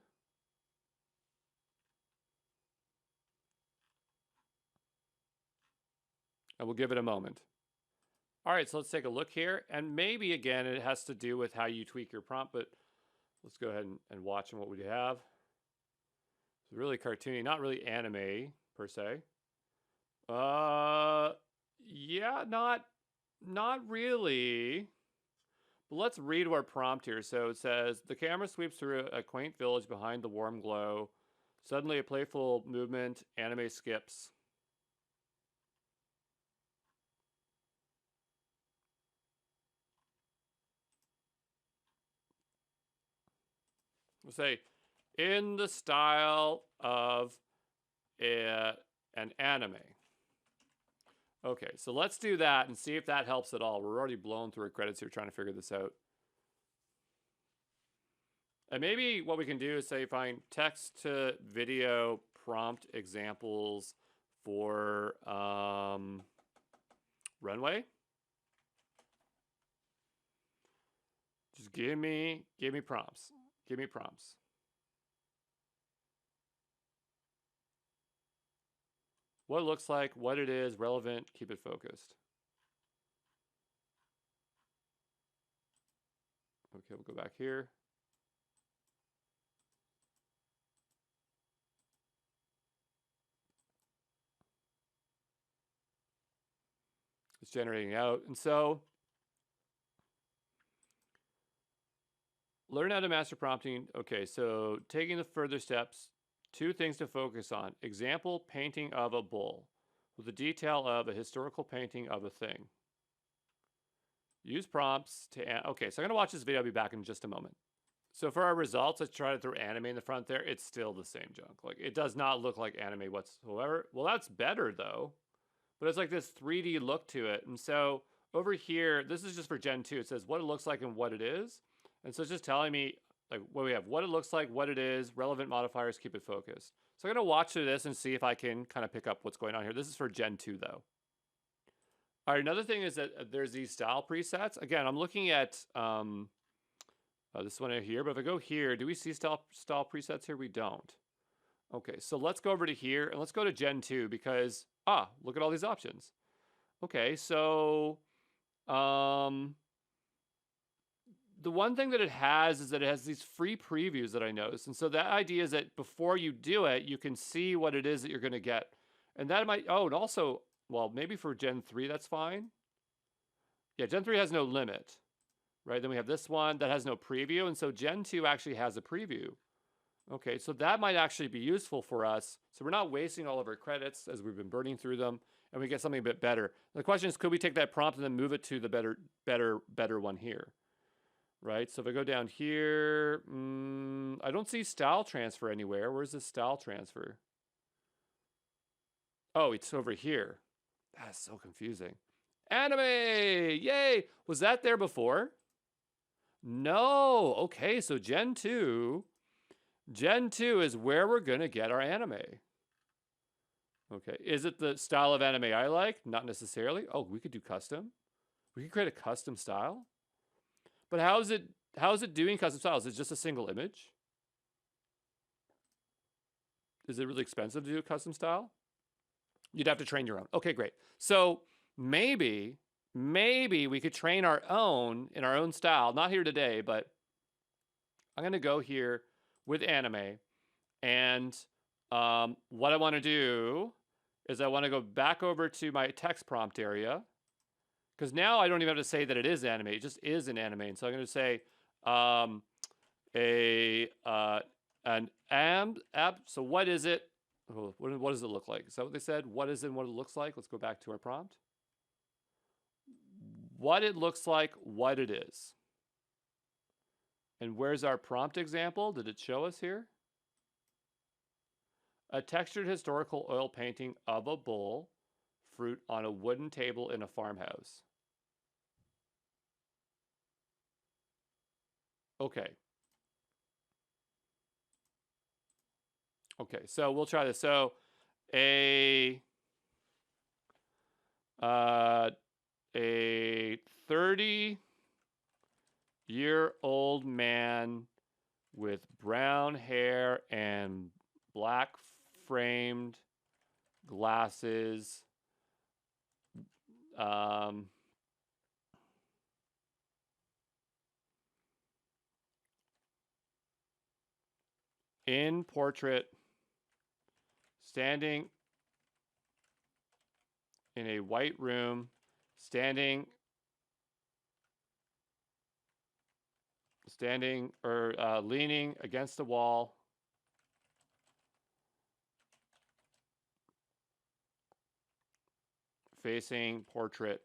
And we'll give it a moment. All right, so let's take a look here. And maybe, again, it has to do with how you tweak your prompt, but let's go ahead and watch what we have. It's really cartoony, not really anime per se. Yeah, not really. But let's read our prompt here. So it says, the camera sweeps through a quaint village behind the warm glow. Suddenly a playful movement, anime skips. We'll say, in the style of an anime. Okay, so let's do that and see if that helps at all. We're already blown through our credits here trying to figure this out. And maybe what we can do is say, find text to video prompt examples for Runway. Just give me prompts. Give me prompts. What it looks like, what it is, relevant, keep it focused. Okay, we'll go back here. generating out. And so learn how to master prompting. Okay, so taking the further steps, 2 things to focus on. Example painting of a bull with the detail of a historical painting of a thing. Use prompts to, okay, so I'm gonna watch this video. I'll be back in just a moment. So for our results, let's try to throw anime in the front there. It's still the same junk. Like, it does not look like anime whatsoever. Well, that's better though. But it's like this 3D look to it. And so over here, this is just for Gen 2. It says what it looks like and what it is. And so it's just telling me like what we have, what it looks like, what it is, relevant modifiers, keep it focused. So I'm gonna watch through this and see if I can kind of pick up what's going on here. This is for Gen 2 though. All right, another thing is that there's these style presets. Again, I'm looking at this one here, but if I go here, do we see style presets here? We don't. Okay, so let's go over to here and let's go to Gen 2 because, look at all these options. Okay, so the one thing that it has is that it has these free previews that I noticed. And so that idea is that before you do it, you can see what it is that you're going to get. And that might, and also, well, maybe for Gen 3, that's fine. Yeah, Gen 3 has no limit, right? Then we have this one that has no preview. And so Gen 2 actually has a preview. Okay, so that might actually be useful for us. So we're not wasting all of our credits as we've been burning through them, and we get something a bit better. The question is, could we take that prompt and then move it to the better one here? Right, so if I go down here, I don't see style transfer anywhere. Where's the style transfer? Oh, it's over here. That's so confusing. Anime, yay! Was that there before? No, okay, so Gen 2 is where we're gonna get our anime. Okay, is it the style of anime I like? Not necessarily. Oh, we could do custom. We could create a custom style. But how is it doing custom styles? Is it just a single image? Is it really expensive to do a custom style? You'd have to train your own. Okay, great. So maybe we could train our own in our own style. Not here today, but I'm gonna go here with anime. And what I want to do is I want to go back over to my text prompt area. Because now I don't even have to say that it is anime. It just is an anime. And so I'm going to say so what is it? Oh, what does it look like? Is that what they said? What is it and what it looks like? Let's go back to our prompt. What it looks like, what it is. And where's our prompt example? Did it show us here? A textured historical oil painting of a bull fruit on a wooden table in a farmhouse. Okay. Okay, so we'll try this. So a 30-year-old man with brown hair and black framed glasses, in portrait, standing in a white room, leaning against the wall, facing portrait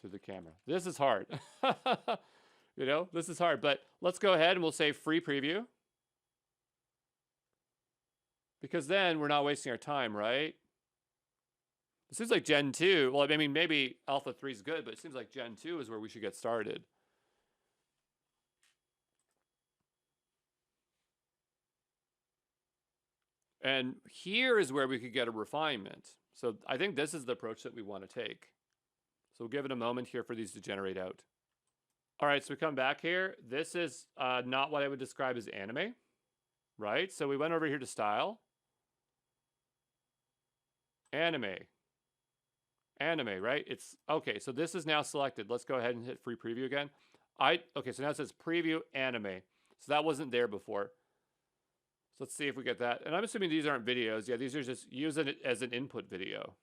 to the camera. This is hard. You know, this is hard, but let's go ahead and we'll say free preview. Because then we're not wasting our time, right? It seems like Gen 2, well, I mean, maybe Alpha 3 is good, but it seems like Gen 2 is where we should get started. And here is where we could get a refinement. So I think this is the approach that we want to take. So we'll give it a moment here for these to generate out. All right, so we come back here. This is not what I would describe as anime, right? So we went over here to style. Anime, right? It's okay. So this is now selected. Let's go ahead and hit free preview again. Okay, so now it says preview anime. So that wasn't there before. So let's see if we get that. And I'm assuming these aren't videos. Yeah, these are just using it as an input video.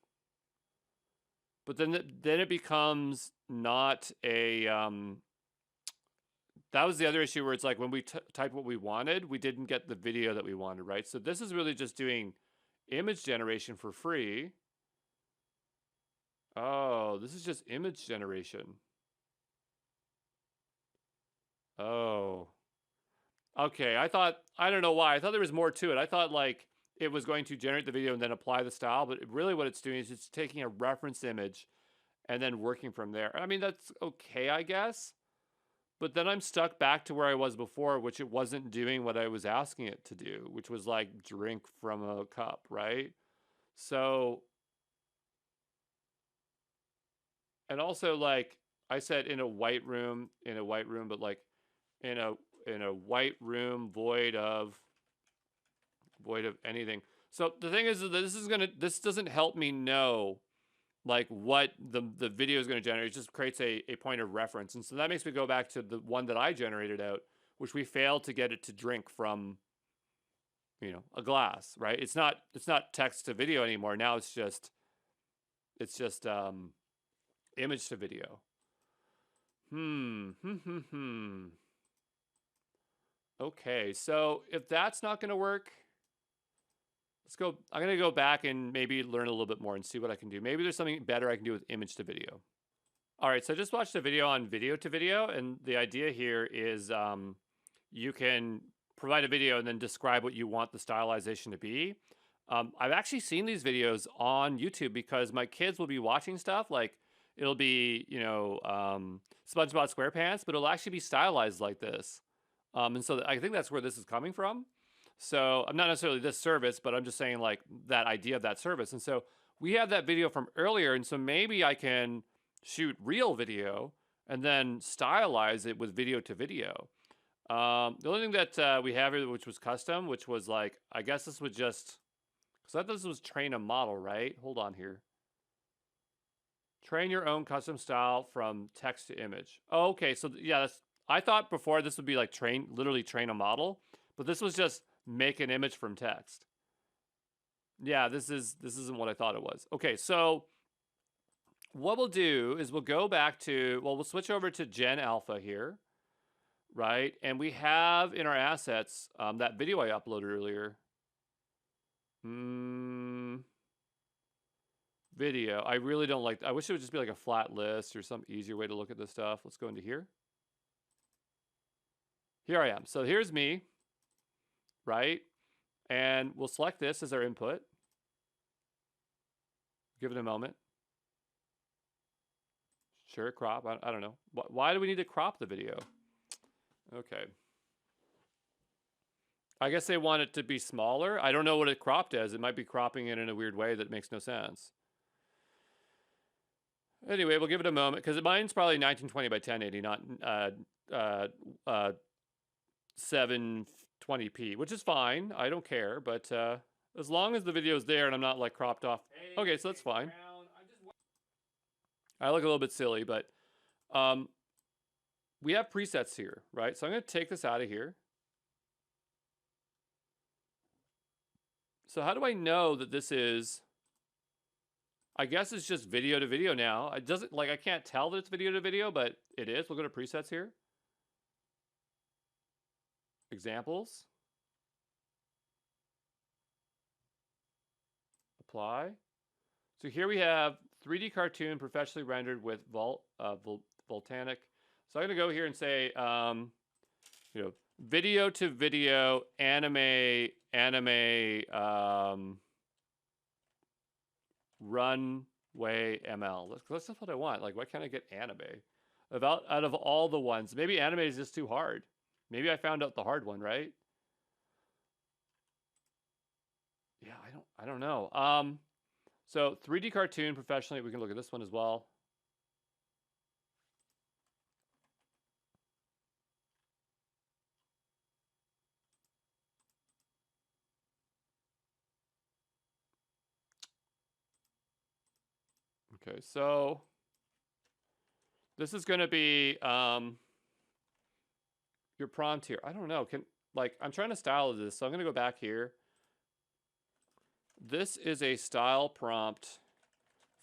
But then it becomes not a that was the other issue where it's like when we typed what we wanted, we didn't get the video that we wanted, right? So this is really just doing image generation for free. Oh, this is just image generation. Oh. Okay, I don't know why. I thought there was more to it. I thought like it was going to generate the video and then apply the style, but really what it's doing is it's taking a reference image and then working from there. I mean, that's okay, I guess. But then I'm stuck back to where I was before, which it wasn't doing what I was asking it to do, which was like drink from a cup, right? So, and also like I said in a white room, but like in a white room void of anything. So the thing is that this doesn't help me know like what the video is going to generate. It just creates a point of reference. And so that makes me go back to the one that I generated out, which we failed to get it to drink from, you know, a glass, right? It's not text to video anymore. Now it's just image to video. Okay, so if that's not going to work, let's go. I'm going to go back and maybe learn a little bit more and see what I can do. Maybe there's something better I can do with image to video. All right, so I just watched a video on video to video, and the idea here is you can provide a video and then describe what you want the stylization to be. I've actually seen these videos on YouTube because my kids will be watching stuff like it'll be, you know, SpongeBob SquarePants, but it'll actually be stylized like this. And so I think that's where this is coming from. So I'm not necessarily this service, but I'm just saying like that idea of that service. And so we have that video from earlier, and so maybe I can shoot real video and then stylize it with video to video. The only thing that we have here, which was custom, which was like, I guess this would just, because I thought this was train a model, right? Hold on here. Train your own custom style from text to image. Oh, okay, so yeah, I thought before this would be like literally train a model, but this was just make an image from text. Yeah, this isn't what I thought it was. Okay, so what we'll do is we'll go back to, well, we'll switch over to Gen Alpha here, right? And we have in our assets that video I uploaded earlier. Video. I really don't like, I wish it would just be like a flat list or some easier way to look at this stuff. Let's go into here. Here I am. So here's me, right? And we'll select this as our input. Give it a moment. Sure, crop. I don't know. Why do we need to crop the video? Okay. I guess they want it to be smaller. I don't know what it cropped as. It might be cropping it in a weird way that makes no sense. Anyway, we'll give it a moment because mine's probably 1920 by 1080, not 720p, which is fine. I don't care, but as long as the video's there and I'm not like cropped off. Okay, so that's fine. I look a little bit silly, but we have presets here, right? So I'm going to take this out of here. So how do I know that this is, I guess it's just video to video now. It doesn't, like, I can't tell that it's video to video, but it is. We'll go to presets here. Examples. Apply. So here we have 3D cartoon professionally rendered with volcanic. So I'm going to go here and say, you know, video to video, anime, RunwayML. That's what I want. Like, why can't I get anime? Out of all the ones, maybe anime is just too hard. Maybe I found out the hard one, right? Yeah, I don't know. So 3D cartoon professionally, we can look at this one as well. Okay, so this is going to be your prompt here. I don't know. I'm trying to style this, so I'm going to go back here. This is a style prompt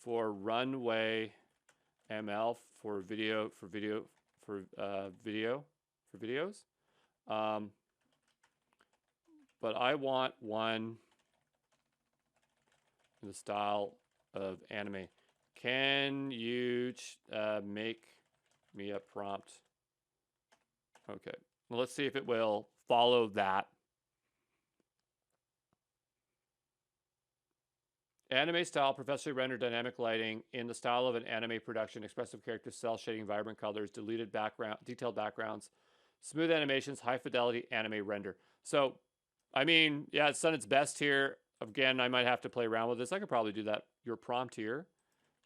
for Runway ML for videos. But I want one in the style of anime. Can you make me a prompt? Okay, well, let's see if it will follow that. Anime style, professionally rendered dynamic lighting in the style of an anime production, expressive characters, cell shading, vibrant colors, deleted background, detailed backgrounds, smooth animations, high fidelity anime render. So, I mean, yeah, it's done its best here. Again, I might have to play around with this. I could probably do that. Your prompt here.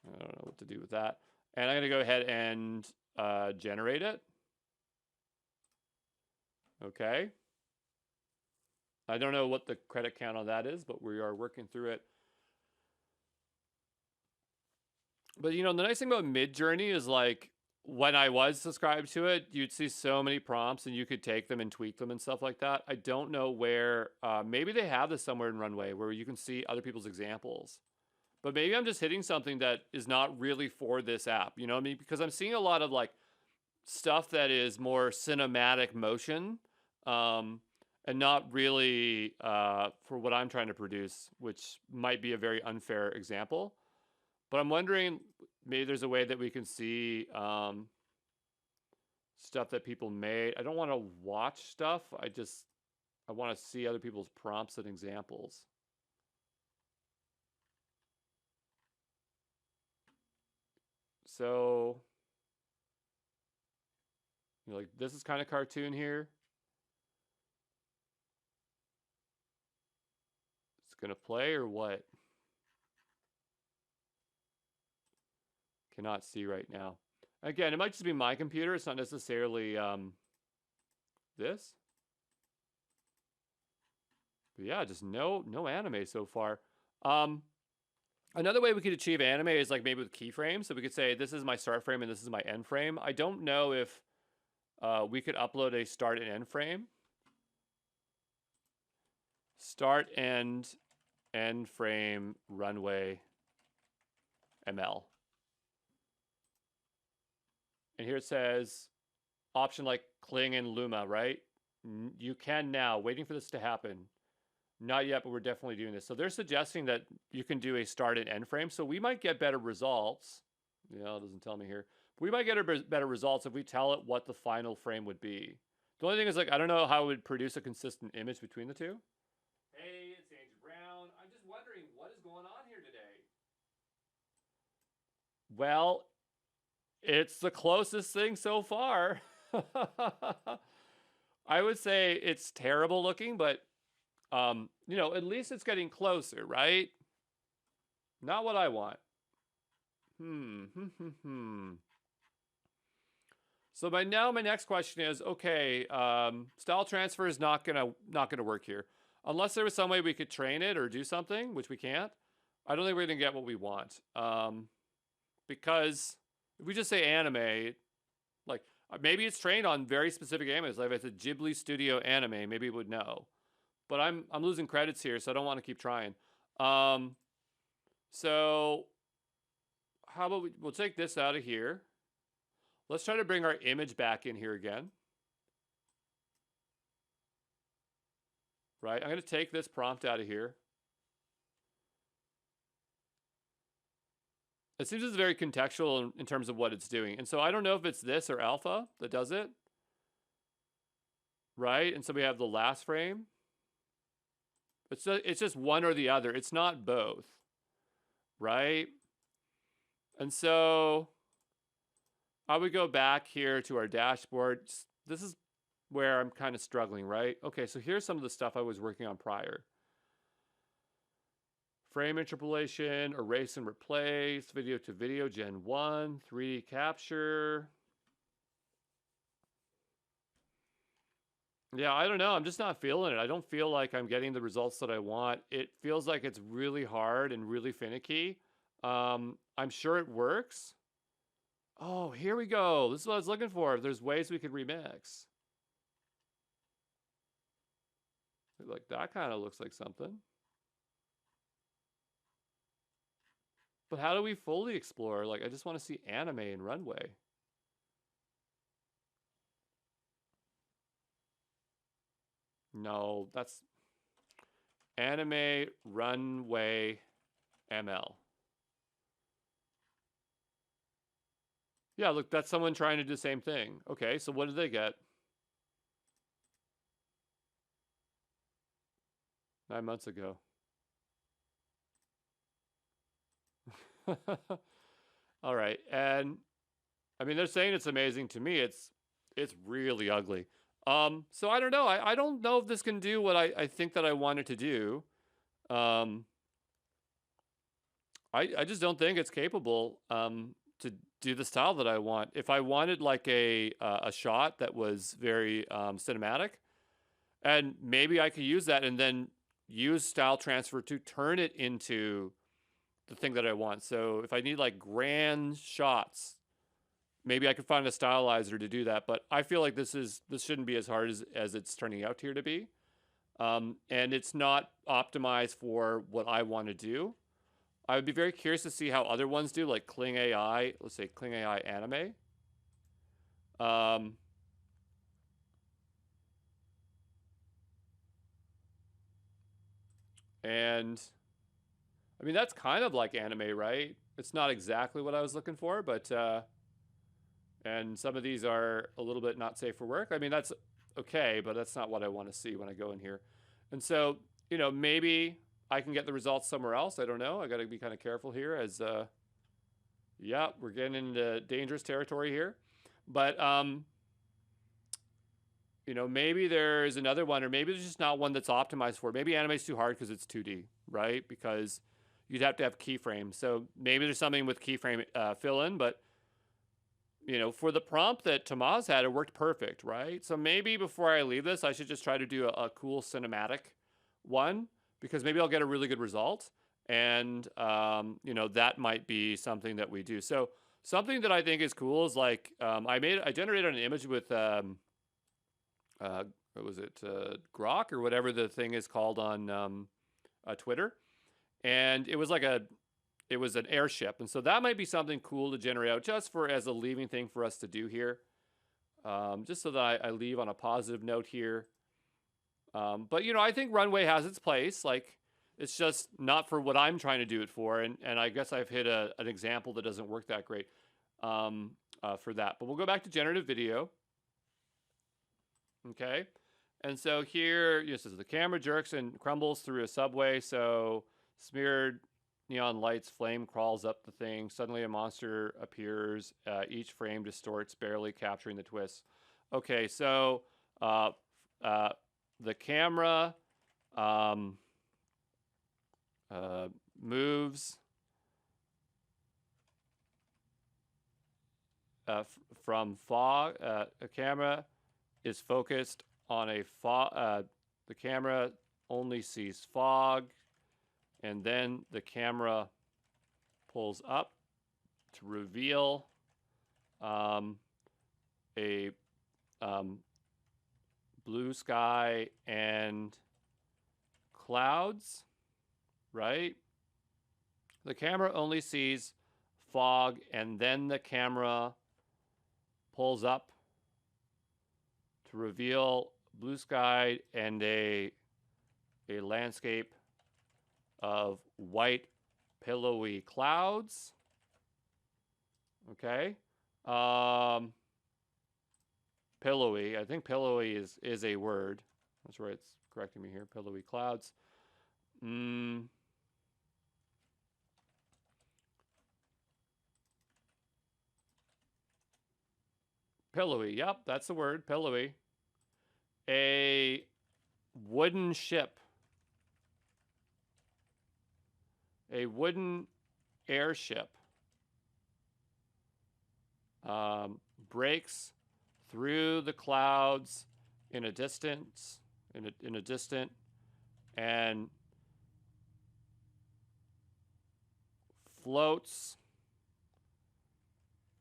I don't know what to do with that. And I'm going to go ahead and generate it. Okay. I don't know what the credit count on that is, but we are working through it. But, you know, the nice thing about Midjourney is, like, when I was subscribed to it, you'd see so many prompts and you could take them and tweak them and stuff like that. I don't know where, maybe they have this somewhere in Runway where you can see other people's examples. But maybe I'm just hitting something that is not really for this app. You know what I mean? Because I'm seeing a lot of, like, stuff that is more cinematic motion and not really for what I'm trying to produce, which might be a very unfair example. But I'm wondering, maybe there's a way that we can see stuff that people made. I don't want to watch stuff. I want to see other people's prompts and examples. So, you know, like, this is kind of cartoon here. It's going to play or what? Cannot see right now. Again, it might just be my computer. It's not necessarily this. But yeah, just no anime so far. Another way we could achieve anime is, like, maybe with keyframes. So we could say this is my start frame and this is my end frame. I don't know if we could upload a start and end frame. Start and end frame runway ML. And here it says option like Kling and Luma, right? You can now, waiting for this to happen. Not yet, but we're definitely doing this. So they're suggesting that you can do a start and end frame. So we might get better results. Yeah, it doesn't tell me here. We might get better results if we tell it what the final frame would be. The only thing is, like, I don't know how it would produce a consistent image between the two. Hey, it's Andrew Brown. I'm just wondering what is going on here today. Well, it's the closest thing so far. I would say it's terrible looking, but you know, at least it's getting closer, right? Not what I want. So my next question is, okay, style transfer is not gonna work here. Unless there was some way we could train it or do something, which we can't. I don't think we're gonna get what we want. Because if we just say anime, like, maybe it's trained on very specific animes. Like if it's a Ghibli Studio anime, maybe it would know. But I'm losing credits here, so I don't want to keep trying. So how about we'll take this out of here. Let's try to bring our image back in here again. Right, I'm going to take this prompt out of here. It seems it's very contextual in terms of what it's doing. And so I don't know if it's this or alpha that does it. Right, and so we have the last frame. It's just one or the other. It's not both. Right? And so I would go back here to our dashboard. This is where I'm kind of struggling, right? Okay, so here's some of the stuff I was working on prior. Frame interpolation, erase and replace, video to video, Gen 1, 3D capture. Yeah, I don't know. I'm just not feeling it. I don't feel like I'm getting the results that I want. It feels like it's really hard and really finicky. I'm sure it works. Oh, here we go. This is what I was looking for. There's ways we could remix. Like, that kind of looks like something. But how do we fully explore? Like, I just want to see anime in Runway. No, that's anime Runway ML. Yeah, look, that's someone trying to do the same thing. Okay, so what did they get? 9 months ago. All right, and I mean, they're saying it's amazing. To me, it's really ugly. So I don't know. I don't know if this can do what I think that I want it to do. Um, I just don't think it's capable to do the style that I want. If I wanted like a shot that was very cinematic, and maybe I could use that and then use style transfer to turn it into the thing that I want. So if I need like grand shots, maybe I could find a stylizer to do that. But I feel like this shouldn't be as hard as it's turning out here to be. And it's not optimized for what I want to do. I would be very curious to see how other ones do, like Kling AI. Let's say Kling AI anime. Um, and I mean, that's kind of like anime, right? It's not exactly what I was looking for, but and some of these are a little bit not safe for work. I mean, that's okay, but that's not what I want to see when I go in here. And so, maybe I can get the results somewhere else. I don't know. I got to be kind of careful here as yeah, we're getting into dangerous territory here. But maybe there's another one, or maybe there's just not one that's optimized for it. Maybe anime's too hard because it's 2D, right? Because you'd have to have keyframes. So maybe there's something with keyframe fill in, but for the prompt that Tomas had, it worked perfect, right? So maybe before I leave this, I should just try to do a cool cinematic one, because maybe I'll get a really good result. And, that might be something that we do. So something that I think is cool is like, I generated an image with, what was it, Grok or whatever the thing is called on Twitter. And it was like it was an airship. And so that might be something cool to generate out just as a leaving thing for us to do here. Just so that I leave on a positive note here. But, I think Runway has its place. Like, it's just not for what I'm trying to do it for. And I guess I've hit an example that doesn't work that great for that. But we'll go back to generative video. Okay. And so here, this is the camera jerks and crumbles through a subway. So smeared neon lights, flame crawls up the thing. Suddenly a monster appears. Each frame distorts, barely capturing the twist. Okay, so the camera moves from fog. A camera is focused on a fog. The camera only sees fog, and then the camera pulls up to reveal a blue sky and clouds, right? The camera only sees fog, and then the camera pulls up to reveal blue sky and a landscape of white pillowy clouds. Okay. Pillowy. I think pillowy is a word. That's right. It's correcting me here. Pillowy clouds. Pillowy. Yep, that's the word. Pillowy. A wooden ship. A wooden airship breaks through the clouds in a distant, and floats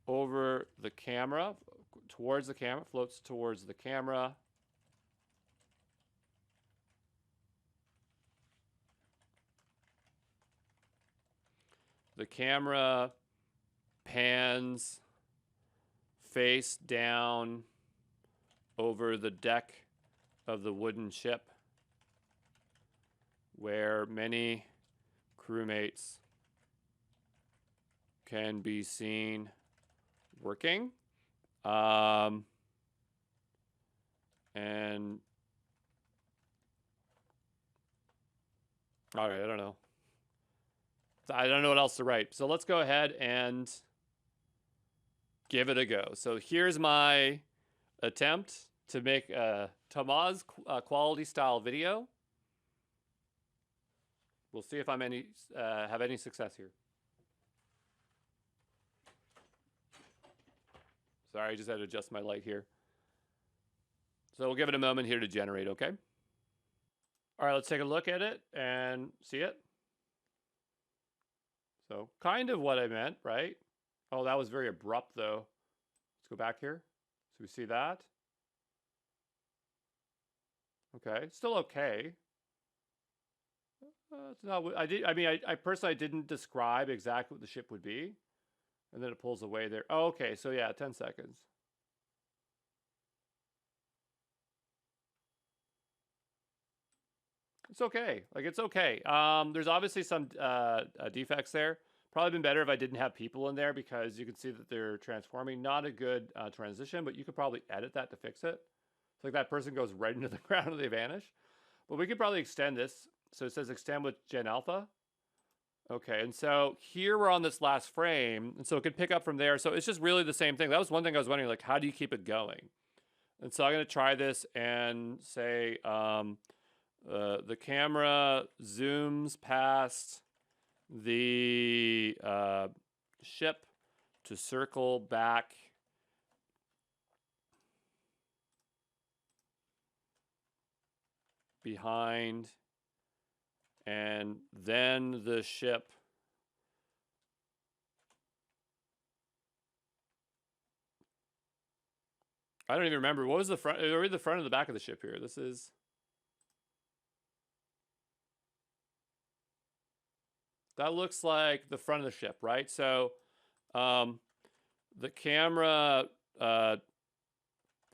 over the camera, towards the camera, floats towards the camera. The the camera pans face down over the deck of the wooden ship where many crewmates can be seen working. And all right, I don't know. I don't know what else to write. So let's go ahead and give it a go. So here's my attempt to make a Tamaz quality style video. We'll see if I'm have any success here. Sorry, I just had to adjust my light here. So we'll give it a moment here to generate, okay? All right, let's take a look at it and see it. So kind of what I meant, right? Oh, that was very abrupt though. Let's go back here. So we see that. Okay, still okay. It's not. I personally didn't describe exactly what the ship would be, and then it pulls away there. Oh, okay, so yeah, 10 seconds. It's okay. Like, it's okay. There's obviously some defects there. Probably been better if I didn't have people in there because you can see that they're transforming. Not a good transition, but you could probably edit that to fix it. It's like that person goes right into the ground and they vanish. But we could probably extend this. So it says extend with gen alpha. Okay, and so here we're on this last frame, and so it could pick up from there. So it's just really the same thing. That was one thing I was wondering, like, how do you keep it going? And so I'm going to try this and say the camera zooms past the ship to circle back behind, and then the ship I don't even remember. What was the front? Read the front and the back of the ship here. This is... That looks like the front of the ship, right? So the camera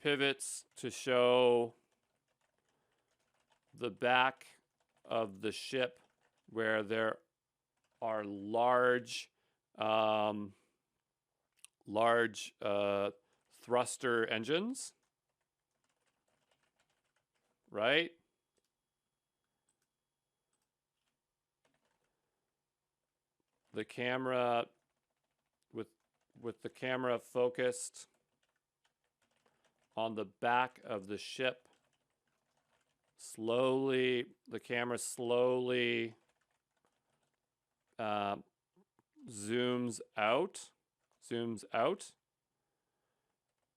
pivots to show the back of the ship where there are large thruster engines, right? The camera with the camera focused on the back of the ship, slowly, the camera slowly zooms out,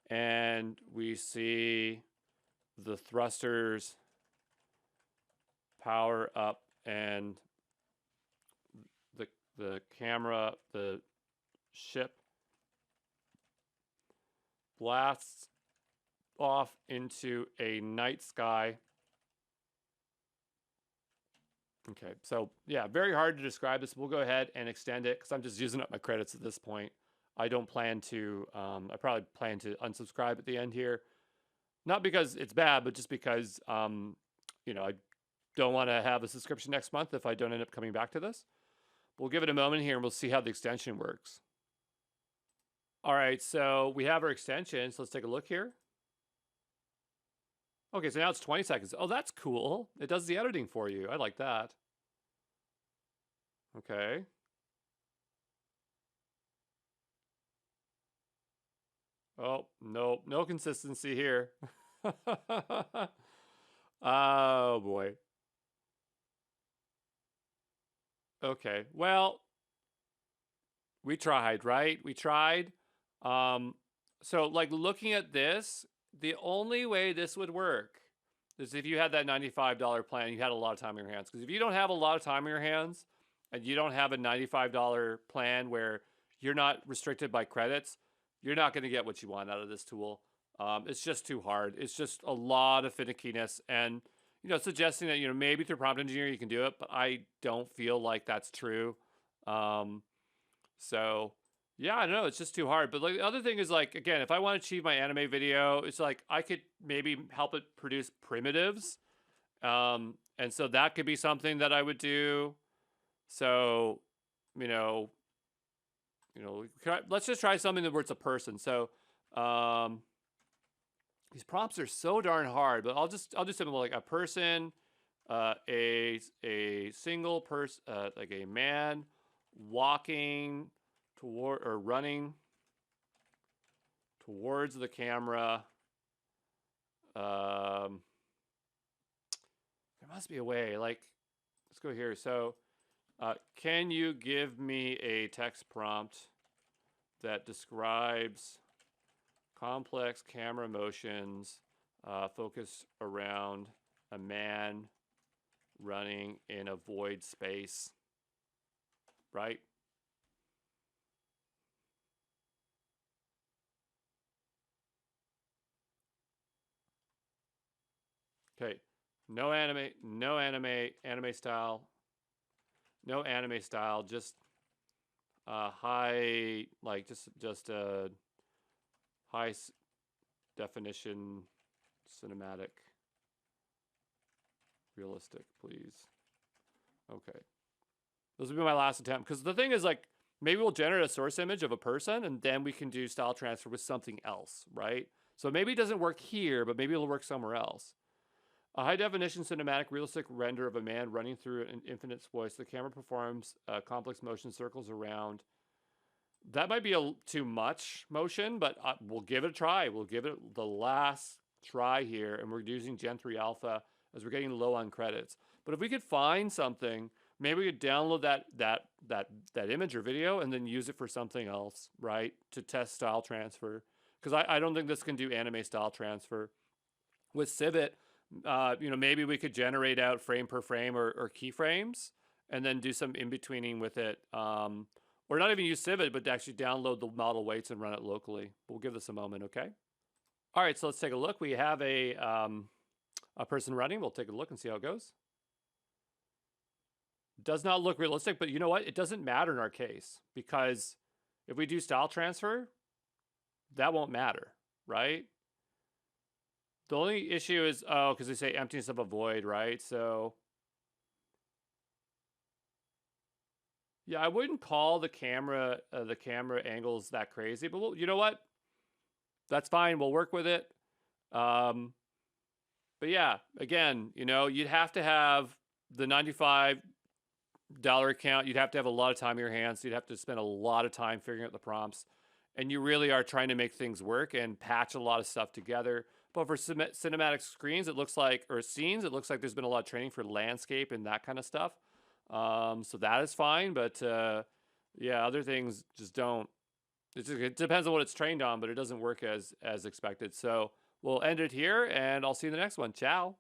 and we see the thrusters power up, and the camera, the ship blasts off into a night sky. Okay, so yeah, very hard to describe this. We'll go ahead and extend it because I'm just using up my credits at this point. I don't plan to, I probably plan to unsubscribe at the end here. Not because it's bad, but just because, you know, I don't want to have a subscription next month if I don't end up coming back to this. We'll give it a moment here and we'll see how the extension works. All right, so we have our extension. So let's take a look here. Okay, so now it's 20 seconds. Oh, that's cool. It does the editing for you. I like that. Okay. Oh, no, no consistency here. Oh, boy. Okay, well, we tried, right? We tried. So like looking at this, the only way this would work is if you had that $95 plan, you had a lot of time on your hands. Because if you don't have a lot of time on your hands and you don't have a $95 plan where you're not restricted by credits, you're not going to get what you want out of this tool. It's just too hard. It's just a lot of finickiness, and you know, suggesting that, you know, maybe through prompt engineering you can do it, but I don't feel like that's true. So yeah, I don't know, it's just too hard. But like the other thing is like, again, if I want to achieve my anime video, it's like I could maybe help it produce primitives. And so that could be something that I would do. So, you know, let's just try something where it's a person. So, these prompts are so darn hard, but I'll do something like a person, a single person, like a man walking toward or running towards the camera. There must be a way. Like, let's go here. So, can you give me a text prompt that describes complex camera motions focused around a man running in a void space, right? Okay, no anime style, no anime style, just high, like just a high definition cinematic realistic, please. Okay, this will be my last attempt, because the thing is, like, maybe we'll generate a source image of a person and then we can do style transfer with something else, right? So maybe it doesn't work here, but maybe it'll work somewhere else. A high definition cinematic realistic render of a man running through an infinite voice. The camera performs complex motion circles around. That might be too much motion, but we'll give it a try. We'll give it the last try here, and we're using Gen 3 Alpha as we're getting low on credits. But if we could find something, maybe we could download that image or video and then use it for something else, right? To test style transfer. Because I don't think this can do anime style transfer. With Civet, maybe we could generate out frame per frame or keyframes and then do some in-betweening with it. Or not even use Civet, but actually download the model weights and run it locally. We'll give this a moment, okay? All right, so let's take a look. We have a person running. We'll take a look and see how it goes. Does not look realistic, but you know what? It doesn't matter in our case, because if we do style transfer, that won't matter, right? The only issue is, because they say emptiness of a void, right? So, yeah, I wouldn't call the camera angles that crazy, but you know what? That's fine. We'll work with it. But yeah, again, you'd have to have the $95 account. You'd have to have a lot of time in your hands. You'd have to spend a lot of time figuring out the prompts. And you really are trying to make things work and patch a lot of stuff together. But for cinematic screens, it looks like, or scenes, it looks like there's been a lot of training for landscape and that kind of stuff. So that is fine. But yeah, other things just don't. It depends on what it's trained on, but it doesn't work as expected. So we'll end it here, and I'll see you in the next one. Ciao.